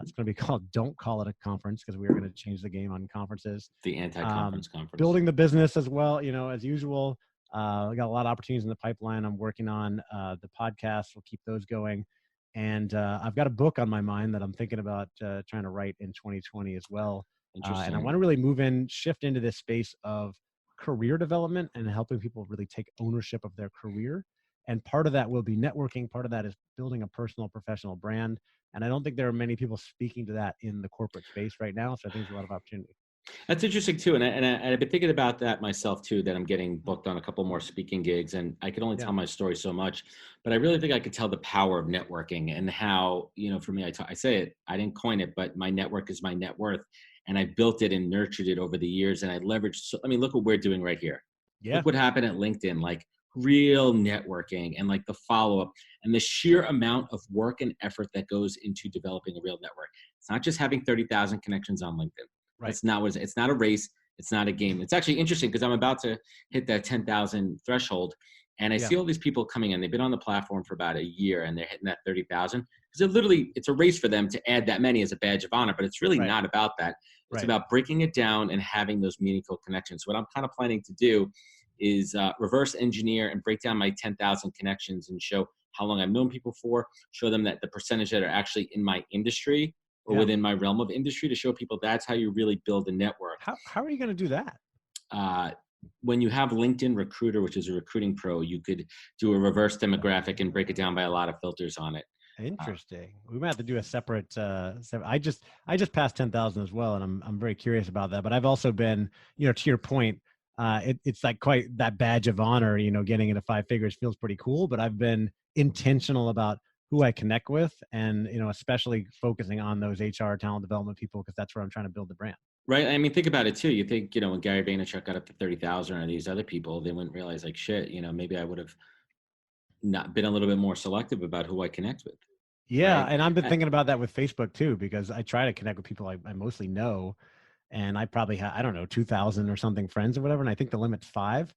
It's going to be called Don't Call It a Conference, because we are going to change the game on conferences. The anti-conference conference. Building the business as well, as usual. We got a lot of opportunities in the pipeline. I'm working on the podcast. We'll keep those going. And I've got a book on my mind that I'm thinking about trying to write in 2020 as well. And I want to really shift into this space of career development and helping people really take ownership of their career. And part of that will be networking. Part of that is building a personal, professional brand. And I don't think there are many people speaking to that in the corporate space right now. So I think there's a lot of opportunity. That's interesting too. And I've been thinking about that myself too, that I'm getting booked on a couple more speaking gigs, and I can only tell my story so much, but I really think I could tell the power of networking and how, for me, I say it, I didn't coin it, but my network is my net worth. And I built it and nurtured it over the years. And I leveraged, look what we're doing right here. Yeah. Look what happened at LinkedIn, like real networking and like the follow-up and the sheer amount of work and effort that goes into developing a real network. It's not just having 30,000 connections on LinkedIn. Right. It's not a race. It's not a game. It's actually interesting because I'm about to hit that 10,000 threshold, and I see all these people coming in. They've been on the platform for about a year, and they're hitting that 30,000 because it's a race for them to add that many as a badge of honor. But it's really not about that. It's about breaking it down and having those meaningful connections. What I'm kind of planning to do is reverse engineer and break down my 10,000 connections and show how long I've known people for. Show them that the percentage that are actually in my industry or within my realm of industry, to show people that's how you really build a network. How are you going to do that? When you have LinkedIn Recruiter, which is a recruiting pro, you could do a reverse demographic and break it down by a lot of filters on it. Interesting. We might have to do a separate. I just passed 10,000 as well, and I'm very curious about that. But I've also been, to your point, it's like quite that badge of honor. Getting into 5 figures feels pretty cool. But I've been intentional about who I connect with, and especially focusing on those HR talent development people, because that's where I'm trying to build the brand. Right. Think about it too. You think, when Gary Vaynerchuk got up to 30,000 or these other people, they wouldn't realize like shit, maybe I would have not been a little bit more selective about who I connect with. Yeah. Right? And I've been thinking about that with Facebook too, because I try to connect with people I mostly know. And I probably have, 2,000 or something friends or whatever. And I think the limit's 5.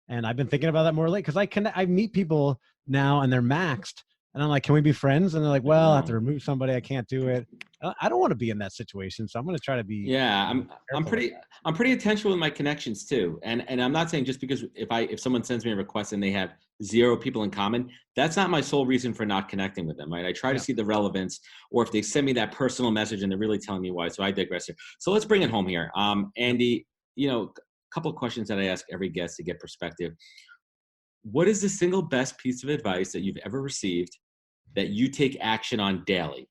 And I've been thinking about that more lately, because I meet people now and they're maxed. And I'm like, can we be friends? And they're like, well, I have to remove somebody. I can't do it. I don't want to be in that situation. So I'm going to try to be. Yeah, I'm pretty intentional with my connections too. And I'm not saying just because if someone sends me a request and they have 0 people in common, that's not my sole reason for not connecting with them, right? I try to see the relevance, or if they send me that personal message and they're really telling me why. So I digress here. So let's bring it home here. Andy, a couple of questions that I ask every guest to get perspective. What is the single best piece of advice that you've ever received that you take action on daily?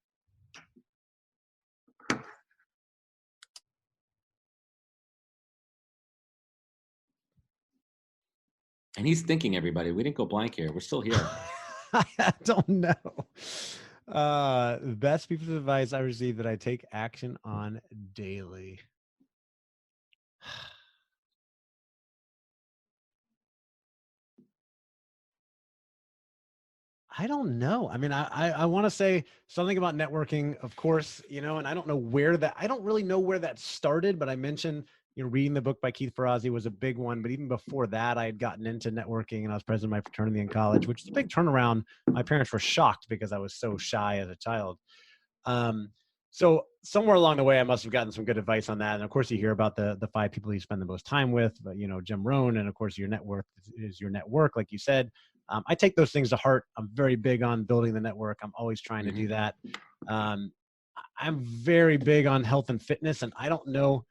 And he's thinking, everybody. We didn't go blank here. We're still here. I don't know. The best piece of advice I received that I take action on daily. I don't know. I want to say something about networking, of course, and I don't really know where that started, but I mentioned, reading the book by Keith Ferrazzi was a big one. But even before that, I had gotten into networking, and I was president of my fraternity in college, which is a big turnaround. My parents were shocked because I was so shy as a child. So somewhere along the way, I must have gotten some good advice on that. And of course, you hear about the 5 people you spend the most time with, but, Jim Rohn, and of course, your net worth is your network, like you said. I take those things to heart. I'm very big on building the network. I'm always trying to do that. Um, I'm very big on health and fitness, and I don't know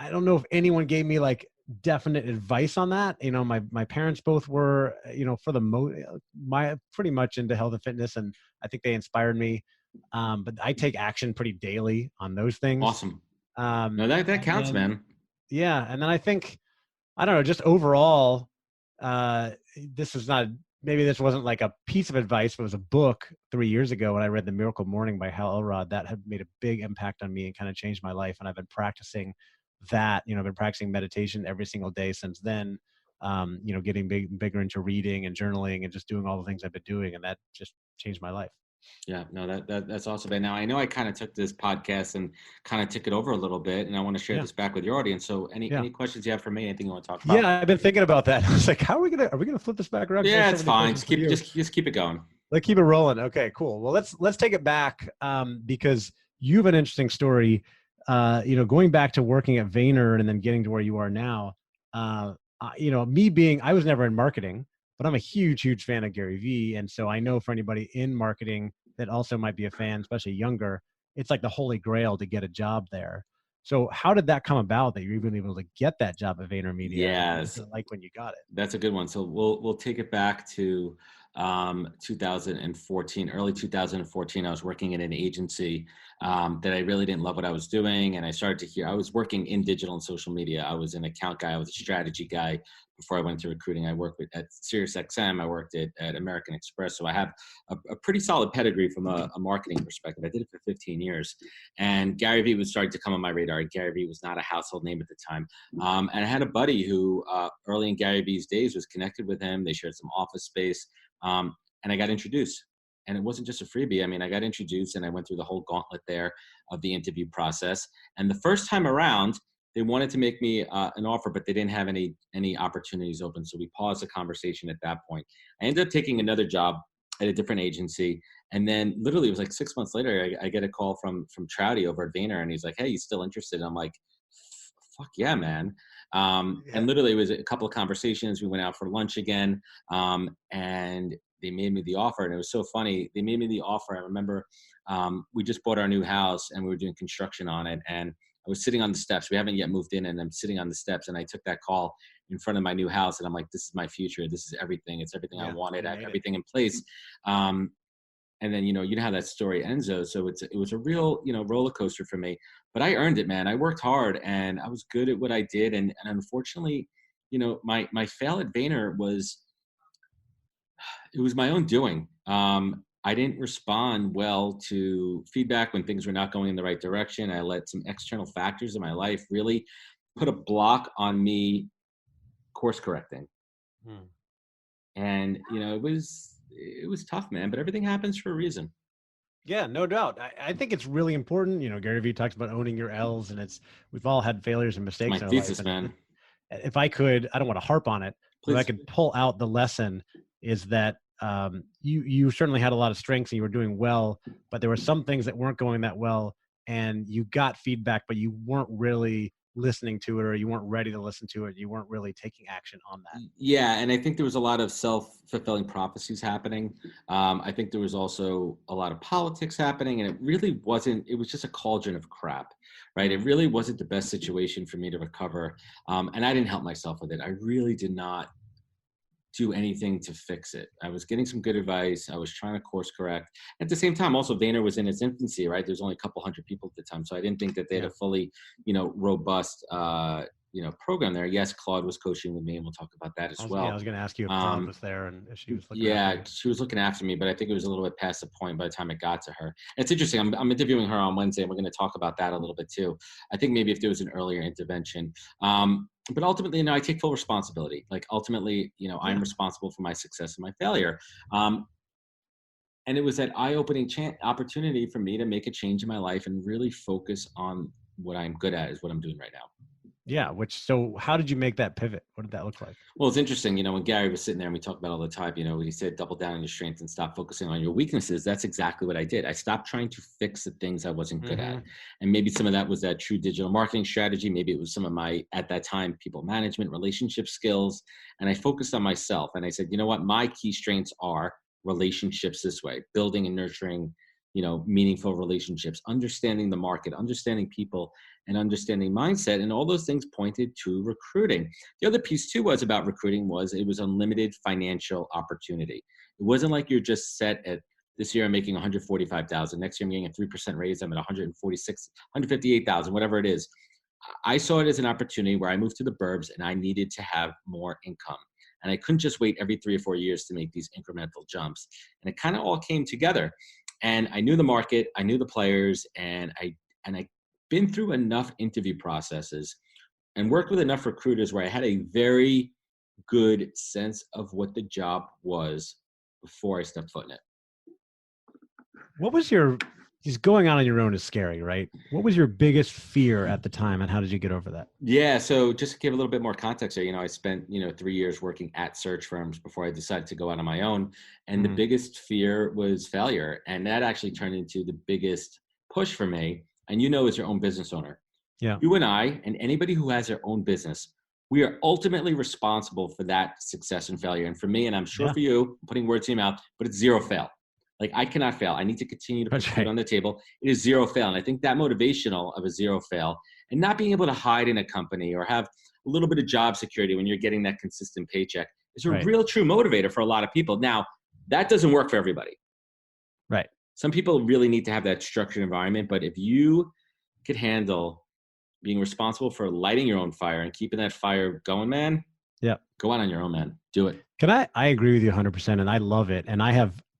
if anyone gave me like definite advice on that. My parents both were, for my pretty much into health and fitness, and I think they inspired me. But I take action pretty daily on those things. Awesome. No, that counts, man. Yeah. And then I think, I don't know, just overall, this wasn't like a piece of advice, but it was a book 3 years ago when I read The Miracle Morning by Hal Elrod that had made a big impact on me and kind of changed my life. And I've been practicing that, I've been practicing meditation every single day since then, getting bigger into reading and journaling and just doing all the things I've been doing. And that just changed my life. Yeah, no, that's awesome. And now I know I kind of took this podcast and kind of took it over a little bit, and I want to share this back with your audience. So any questions you have for me, anything you want to talk about? Yeah, I've been thinking about that. I was like, are we gonna flip this back around? Yeah, it's fine. Just keep it going. Let's keep it rolling. Okay, cool. Well, let's take it back because you have an interesting story. Going back to working at Vayner and then getting to where you are now. I was never in marketing, but I'm a huge fan of Gary Vee. And so I know for anybody in marketing that also might be a fan, especially younger, it's like the holy grail to get a job there. So how did that come about that you're even able to get that job at Vayner Media? Yes. Like when you got it. That's a good one. So we'll take it back to 2014, early 2014. I was working in an agency that I really didn't love what I was doing. And I started to hear, I was working in digital and social media. I was an account guy. I was a strategy guy before I went into recruiting. I worked at SiriusXM. I worked at American Express. So I have a pretty solid pedigree from a marketing perspective. I did it for 15 years. And Gary Vee was starting to come on my radar. Gary Vee was not a household name at the time. And I had a buddy who early in Gary Vee's days was connected with him. They shared some office space. And I got introduced. And it wasn't just a freebie. I mean, I got introduced and I went through the whole gauntlet there of the interview process. And the first time around, they wanted to make me an offer, but they didn't have any opportunities open. So we paused the conversation at that point. I ended up taking another job at a different agency. And then literally it was like 6 months later, I get a call from Trouty over at Vayner. And he's like, hey, you still interested? And I'm like, fuck yeah, man. And literally it was a couple of conversations. We went out for lunch again. And they made me the offer. And it was so funny. They made me the offer. I remember we just bought our new house and we were doing construction on it. And I was sitting on the steps. We haven't yet moved in, and I'm sitting on the steps, and I took that call in front of my new house, and I'm like, this is my future. This is everything. It's everything I wanted. I have everything in place. And then, you know how that story ends, though. So it was a real, roller coaster for me, but I earned it, man. I worked hard and I was good at what I did. And unfortunately, my fail at Vayner was my own doing. I didn't respond well to feedback when things were not going in the right direction. I let some external factors in my life really put a block on me course correcting. And, it was tough, man, but everything happens for a reason. Yeah, no doubt. I think it's really important. Gary Vee talks about owning your L's, and we've all had failures and mistakes in our thesis, life. Man. If I could, I don't want to harp on it, but if I could pull out the lesson is that you certainly had a lot of strengths and you were doing well, but there were some things that weren't going that well, and you got feedback, but you weren't really listening to it, or you weren't ready to listen to it. You weren't really taking action on that. Yeah. And I think there was a lot of self-fulfilling prophecies happening. I think there was also a lot of politics happening, and it was just a cauldron of crap, right? It really wasn't the best situation for me to recover. And I didn't help myself with it. I really did not do anything to fix it. I was getting some good advice. I was trying to course correct. At the same time, also Vayner was in its infancy, right? There's only a couple hundred people at the time. So I didn't think that they had a fully, robust, program there. Yes, Claude was coaching with me, and we'll talk about that as well. Yeah, I was going to ask you if Claude was there and if she was looking after you. She was looking after me, but I think it was a little bit past the point by the time it got to her. It's interesting. I'm interviewing her on Wednesday, and we're going to talk about that a little bit too. I think maybe if there was an earlier intervention. But ultimately, I take full responsibility. Like ultimately, I'm responsible for my success and my failure. And it was that eye-opening opportunity for me to make a change in my life and really focus on what I'm good at, is what I'm doing right now. Yeah. So how did you make that pivot? What did that look like? Well, it's interesting, when Gary was sitting there and we talk about all the time, he said, double down on your strengths and stop focusing on your weaknesses. That's exactly what I did. I stopped trying to fix the things I wasn't good at. And maybe some of that was that true digital marketing strategy. Maybe it was some of my, at that time, people management, relationship skills. And I focused on myself. And I said, you know what? My key strengths are relationships this way, building and nurturing, meaningful relationships, understanding the market, understanding people, and understanding mindset. And all those things pointed to recruiting. The other piece too was about recruiting was it was unlimited financial opportunity. It wasn't like you're just set at this year I'm making 145,000. Next year I'm getting a 3% raise. I'm at 146, 158,000, whatever it is. I saw it as an opportunity where I moved to the burbs and I needed to have more income. And I couldn't just wait every 3 or 4 years to make these incremental jumps. And it kind of all came together. And I knew the market, I knew the players, and I been through enough interview processes and worked with enough recruiters where I had a very good sense of what the job was before I stepped foot in it. What was just going on your own is scary, right? What was your biggest fear at the time and how did you get over that? Yeah. So just to give a little bit more context there, I spent, 3 years working at search firms before I decided to go out on my own. And the biggest fear was failure. And that actually turned into the biggest push for me. And as your own business owner, you and I, and anybody who has their own business, we are ultimately responsible for that success and failure. And for me, and I'm sure for you, I'm putting words in your mouth, but it's zero fail. Like I cannot fail. I need to continue to put food on the table. It is zero fail. And I think that motivational of a zero fail and not being able to hide in a company or have a little bit of job security when you're getting that consistent paycheck is a real true motivator for a lot of people. Now, that doesn't work for everybody. Right. Some people really need to have that structured environment, but if you could handle being responsible for lighting your own fire and keeping that fire going, man, go out on your own, man. Do it. I agree with you 100%. And I love it. And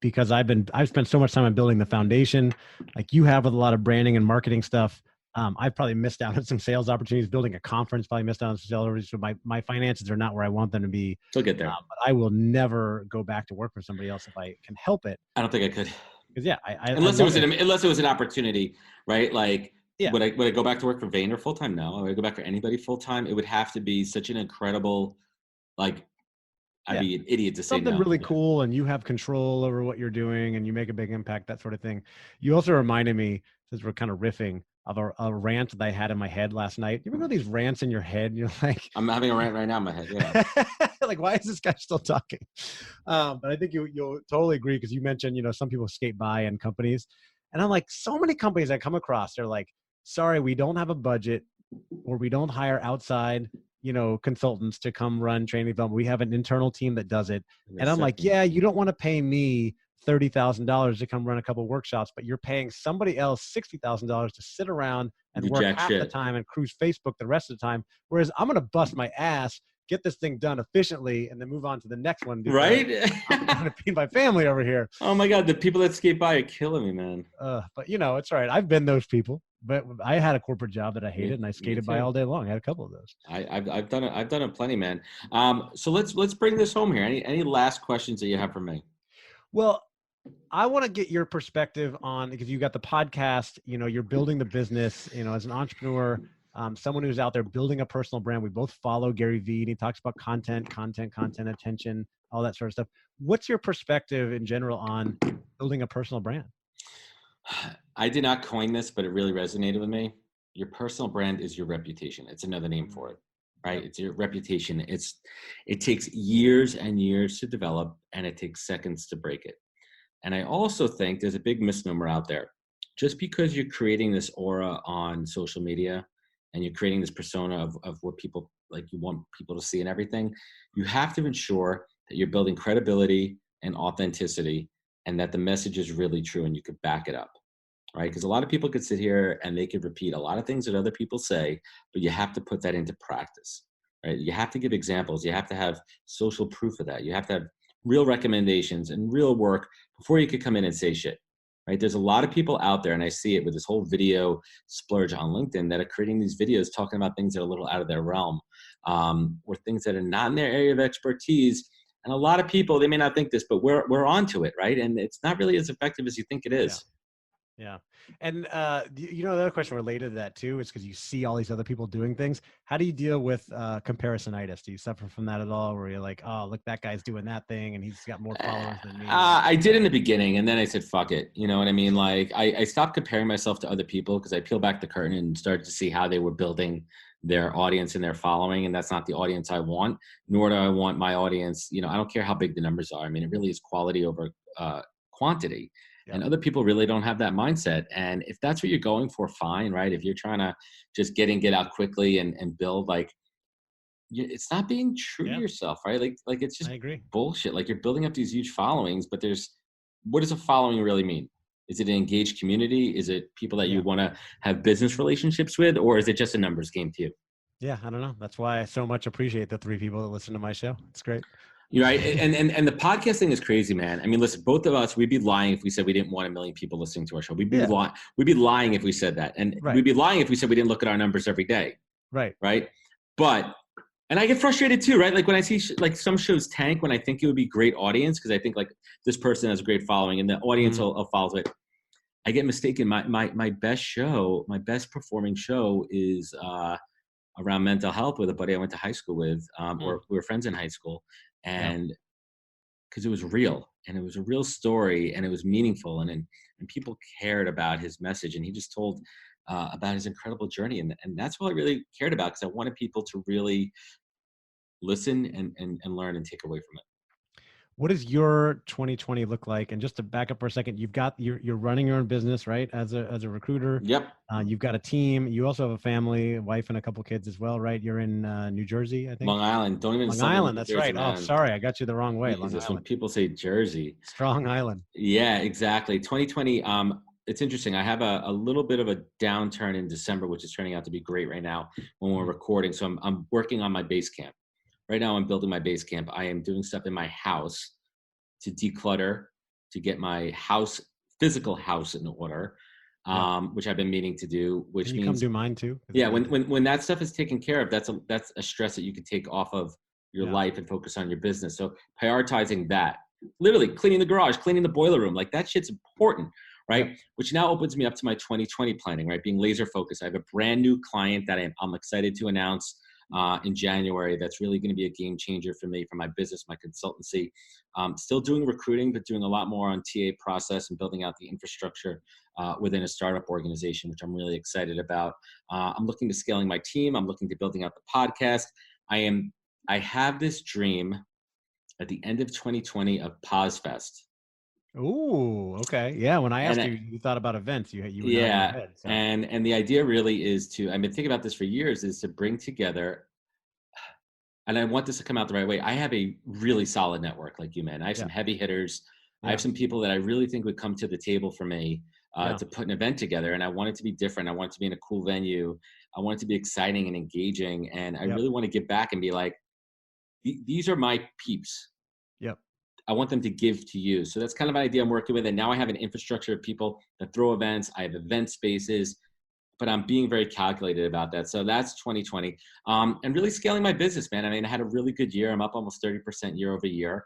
because I've spent so much time on building the foundation like you have with a lot of branding and marketing stuff. I've probably missed out on some sales opportunities, building a conference, probably missed out on some sales opportunities. So my finances are not where I want them to be. Still get there. But I will never go back to work for somebody else if I can help it. I don't think I could. Because unless it was an opportunity, right? Like, would I go back to work for Vayner full time? No. Would I go back for anybody full time? It would have to be such an incredible, like, I'd be an idiot to say something no. really cool, and you have control over what you're doing, and you make a big impact, that sort of thing. You also reminded me, since we're kind of riffing, of a rant that I had in my head last night. You ever know these rants in your head? You're like, I'm having a rant right now in my head. Yeah. Like, why is this guy still talking? But I think you'll totally agree because you mentioned, some people skate by in companies, and I'm like, so many companies I come across, they're like, sorry, we don't have a budget, or we don't hire outside consultants to come run training development. We have an internal team that does it. And I'm like, yeah, you don't want to pay me $30,000 to come run a couple workshops, but you're paying somebody else $60,000 to sit around and work half the time and cruise Facebook the rest of the time. Whereas I'm going to bust my ass, get this thing done efficiently, and then move on to the next one. Right? I'm going to feed my family over here. Oh my God. The people that skate by are killing me, man. But it's all right. I've been those people. But I had a corporate job that I hated, and I skated by all day long. I had a couple of those. I've done it. I've done it plenty, man. So let's bring this home here. Any last questions that you have for me? Well, I want to get your perspective on, because you got the podcast. You're building the business. As an entrepreneur, someone who's out there building a personal brand. We both follow Gary Vee, and he talks about content, attention, all that sort of stuff. What's your perspective in general on building a personal brand? I did not coin this, but it really resonated with me. Your personal brand is your reputation. It's another name for it, right? It's your reputation. It takes years and years to develop, and it takes seconds to break it. And I also think there's a big misnomer out there. Just because you're creating this aura on social media and you're creating this persona of what people like, you want people to see and everything, you have to ensure that you're building credibility and authenticity, and that the message is really true and you could back it up, right? Because a lot of people could sit here and they could repeat a lot of things that other people say, but you have to put that into practice, right? You have to give examples. You have to have social proof of that. You have to have real recommendations and real work before you could come in and say shit, right? There's a lot of people out there, and I see it with this whole video splurge on LinkedIn, that are creating these videos talking about things that are a little out of their realm, or things that are not in their area of expertise. And a lot of people, they may not think this, but we're onto it, right? And it's not really as effective as you think it is. Yeah. And the other question related to that too is because you see all these other people doing things. How do you deal with comparisonitis? Do you suffer from that at all, where you're like, oh, look, that guy's doing that thing and he's got more followers than me? I did in the beginning, and then I said, fuck it. You know what I mean? Like, I stopped comparing myself to other people because I peeled back the curtain and started to see how they were building their audience and their following. And that's not the audience I want, nor do I want my audience. You know, I don't care how big the numbers are. I mean, it really is quality over quantity. Yep. And other people really don't have that mindset. And if that's what you're going for, fine, right? If you're trying to just get out quickly and build, like, it's not being true to yourself, right? Like it's just I agree. bullshit. Like, you're building up these huge followings, but what does a following really mean? Is it an engaged community? Is it people that you want to have business relationships with, or is it just a numbers game to you? Yeah, I don't know. That's why I so much appreciate the 3 people that listen to my show. It's great. You're right. And the podcast thing is crazy, man. I mean, listen, both of us, we'd be lying if we said we didn't want 1 million people listening to our show. We'd be lying if we said that. And we'd be lying if we said we didn't look at our numbers every day. Right. Right. But, and I get frustrated too, right? Like when I see like some shows tank when I think it would be great audience, because I think like this person has a great following and the audience will follow it. I get mistaken. My best show, my best performing show is around mental health with a buddy I went to high school with. We were friends in high school. And because it was real and it was a real story and it was meaningful and people cared about his message, and he just told about his incredible journey. And that's what I really cared about, because I wanted people to really listen and learn and take away from it. What does your 2020 look like? And just to back up for a second, you're running your own business, right? As a recruiter. Yep. You've got a team. You also have a family, a wife, and a couple kids as well, right? You're in New Jersey, I think. Long Island. Don't even. Long Island. That's right. Man. Oh, sorry, I got you the wrong way. Jesus, when people say Jersey. Strong Island. Yeah, exactly. 2020. It's interesting. I have a little bit of a downturn in December, which is turning out to be great right now when we're recording. So I'm working on my base camp. Right now, I'm building my base camp. I am doing stuff in my house to declutter, to get my physical house in order, which I've been meaning to do. Which means come do mine too. Yeah, when that stuff is taken care of, that's a stress that you can take off of your life and focus on your business. So prioritizing that, literally cleaning the garage, cleaning the boiler room, like that shit's important, right? Yeah. Which now opens me up to my 2020 planning, right? Being laser focused. I have a brand new client that I'm excited to announce in January. That's really going to be a game changer for me, for my business, my consultancy. Still doing recruiting, but doing a lot more on TA process and building out the infrastructure within a startup organization, which I'm really excited about. I'm looking to scaling my team. I'm looking to building out the podcast. I have this dream at the end of 2020 of PozFest. Ooh, okay. Yeah. When I asked you thought about events, you were in your head, so. And the idea really is I've been thinking about this for years, is to bring together, and I want this to come out the right way. I have a really solid network like you, man. I have some heavy hitters. I have some people that I really think would come to the table for me to put an event together. And I want it to be different. I want it to be in a cool venue. I want it to be exciting and engaging. And I really want to give back and be like, these are my peeps. Yep. I want them to give to you. So that's kind of an idea I'm working with. And now I have an infrastructure of people that throw events. I have event spaces, but I'm being very calculated about that. So that's 2020. And really scaling my business, man. I mean, I had a really good year. I'm up almost 30% year over year,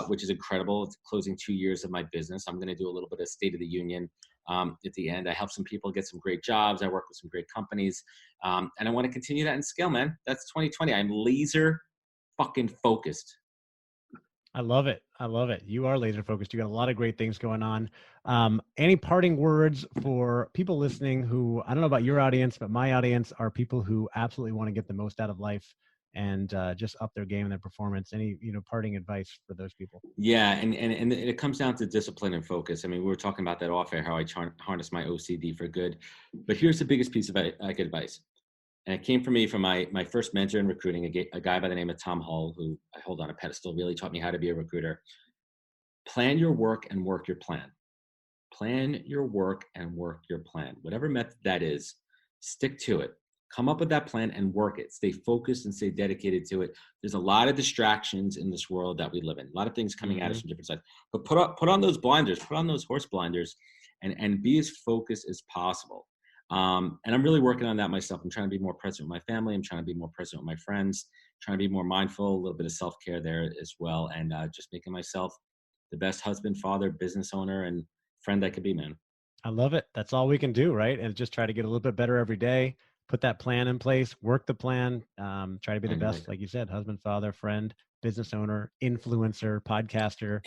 which is incredible. It's closing 2 years of my business. I'm going to do a little bit of State of the Union at the end. I help some people get some great jobs. I work with some great companies. And I want to continue that and scale, man. That's 2020. I'm laser fucking focused. I love it. I love it. You are laser focused. You got a lot of great things going on. Any parting words for people listening who, I don't know about your audience, but my audience are people who absolutely want to get the most out of life and just up their game and their performance? Any, parting advice for those people? Yeah. And it comes down to discipline and focus. I mean, we were talking about that off air, how I harness my OCD for good, but here's the biggest piece of advice. And it came from me from my first mentor in recruiting, a guy by the name of Tom Hull, who I hold on a pedestal, really taught me how to be a recruiter. Plan your work and work your plan. Plan your work and work your plan. Whatever method that is, stick to it. Come up with that plan and work it. Stay focused and stay dedicated to it. There's a lot of distractions in this world that we live in. A lot of things coming at us from different sides. But put on those blinders, put on those horse blinders, and be as focused as possible. And I'm really working on that myself. I'm trying to be more present with my family. I'm trying to be more present with my friends, trying to be more mindful, a little bit of self-care there as well. And just making myself the best husband, father, business owner, and friend I could be, man. I love it. That's all we can do, right? And just try to get a little bit better every day, put that plan in place, work the plan, try to be the best, like you said, husband, father, friend, business owner, influencer, podcaster,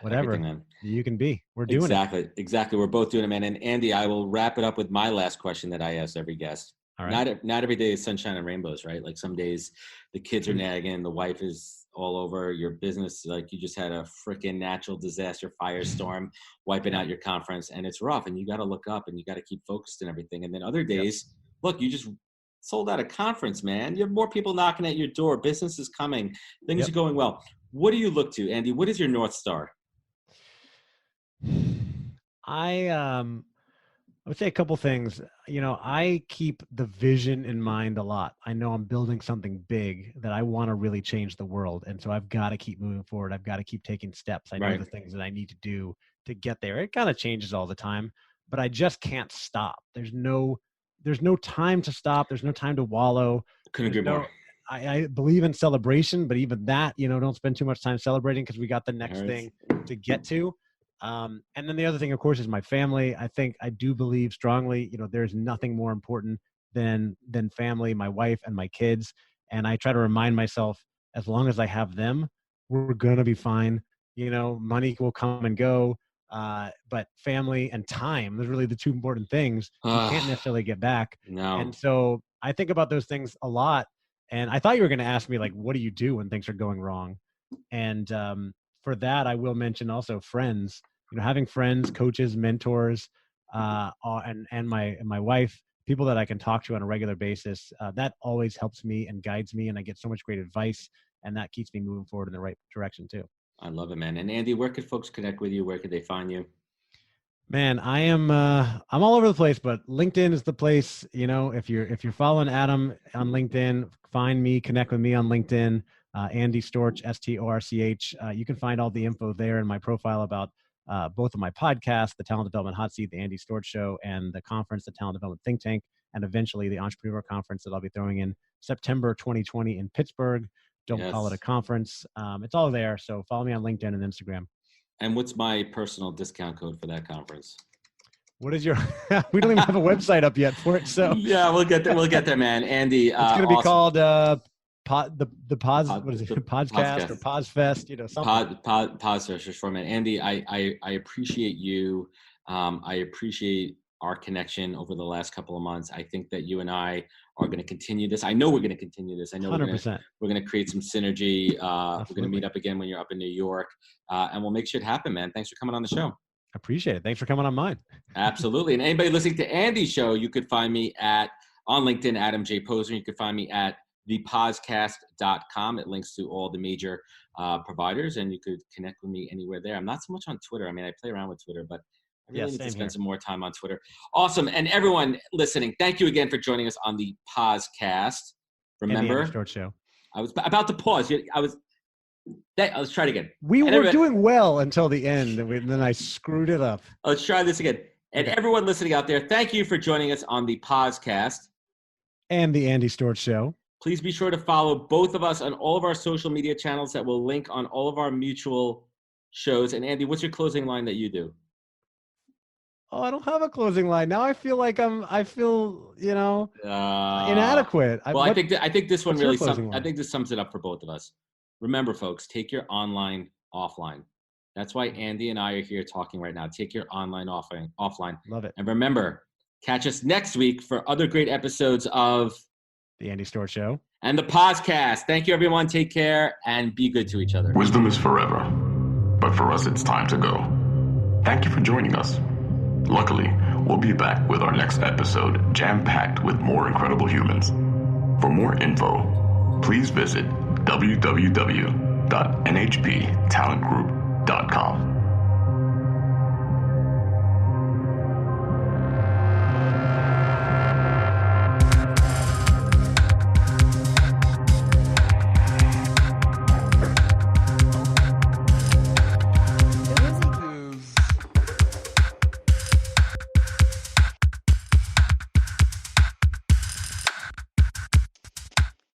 whatever everything, man. you can be. We're doing it. Exactly. We're both doing it, man. And Andy, I will wrap it up with my last question that I ask every guest. All right. Not every day is sunshine and rainbows, right? Like some days the kids are nagging, the wife is all over your business. Like you just had a freaking natural disaster firestorm wiping out your conference, and it's rough, and you got to look up and you got to keep focused and everything. And then other days, look, you just sold out a conference, man. You have more people knocking at your door. Business is coming. Things are going well. What do you look to, Andy? What is your North Star? I would say a couple things. I keep the vision in mind a lot. I know I'm building something big that I want to really change the world. And so I've got to keep moving forward. I've got to keep taking steps. I know the things that I need to do to get there. It kind of changes all the time, but I just can't stop. There's no time to stop. There's no time to wallow. Couldn't agree more. I believe in celebration, but even that, don't spend too much time celebrating because we got the next thing to get to. And then the other thing, of course, is my family. I do believe strongly, there's nothing more important than family, my wife and my kids. And I try to remind myself, as long as I have them, we're going to be fine. Money will come and go. But family and time, those are really the two important things you can't necessarily get back. No. And so I think about those things a lot. And I thought you were going to ask me, like, what do you do when things are going wrong? And, for that, I will mention also friends, having friends, coaches, mentors, and my wife, people that I can talk to on a regular basis. That always helps me and guides me, and I get so much great advice, and that keeps me moving forward in the right direction too. I love it, man. And Andy, where could folks connect with you? Where could they find you? Man, I'm all over the place, but LinkedIn is the place. If you're following Adam on LinkedIn, find me, connect with me on LinkedIn. Andy Storch, Storch. You can find all the info there in my profile about both of my podcasts, the Talent Development Hot Seat, the Andy Storch Show, and the conference, the Talent Development Think Tank, and eventually the Entrepreneur Conference that I'll be throwing in September 2020 in Pittsburgh. Don't call it a conference. It's all there. So follow me on LinkedIn and Instagram. And what's my personal discount code for that conference? What is your? We don't even have a website up yet for it. So yeah, we'll get there. We'll get there, man. Andy, it's going to be called what is it? Podcast or Pozfest? Something. Pozfest for me. Andy, I appreciate you. I appreciate our connection over the last couple of months. I think that you and I are going to continue this. I know we're going to continue this. I know 100%. We're going to create some synergy. We're going to meet up again when you're up in New York, and we'll make shit happen, man. Thanks for coming on the show. Appreciate it. Thanks for coming on mine. Absolutely. And anybody listening to Andy's show, you could find me on LinkedIn, Adam J. Posner. You could find me at thepodcast.com. It links to all the major providers, and you could connect with me anywhere there. I'm not so much on Twitter. I mean, I play around with Twitter, but I really need to spend some more time on Twitter. Awesome. And everyone listening, thank you again for joining us on the Pozcast. Remember, and the Storch Show. I was about to pause. Let's try it again. We were doing well until the end, and then I screwed it up. Let's try this again. And everyone listening out there, thank you for joining us on the Pozcast. And the Andy Storch Show. Please be sure to follow both of us on all of our social media channels that will link on all of our mutual shows. And Andy, what's your closing line that you do? Oh, I don't have a closing line. Now I feel like inadequate. I think this one really I think this sums it up for both of us. Remember, folks, take your online offline. That's why Andy and I are here talking right now. Take your online offline. Love it. And remember, catch us next week for other great episodes of The Andy Storch Show and the Pozcast. Thank you, everyone. Take care and be good to each other. Wisdom is forever, but for us, it's time to go. Thank you for joining us. Luckily, we'll be back with our next episode jam-packed with more incredible humans. For more info, please visit www.nhptalentgroup.com.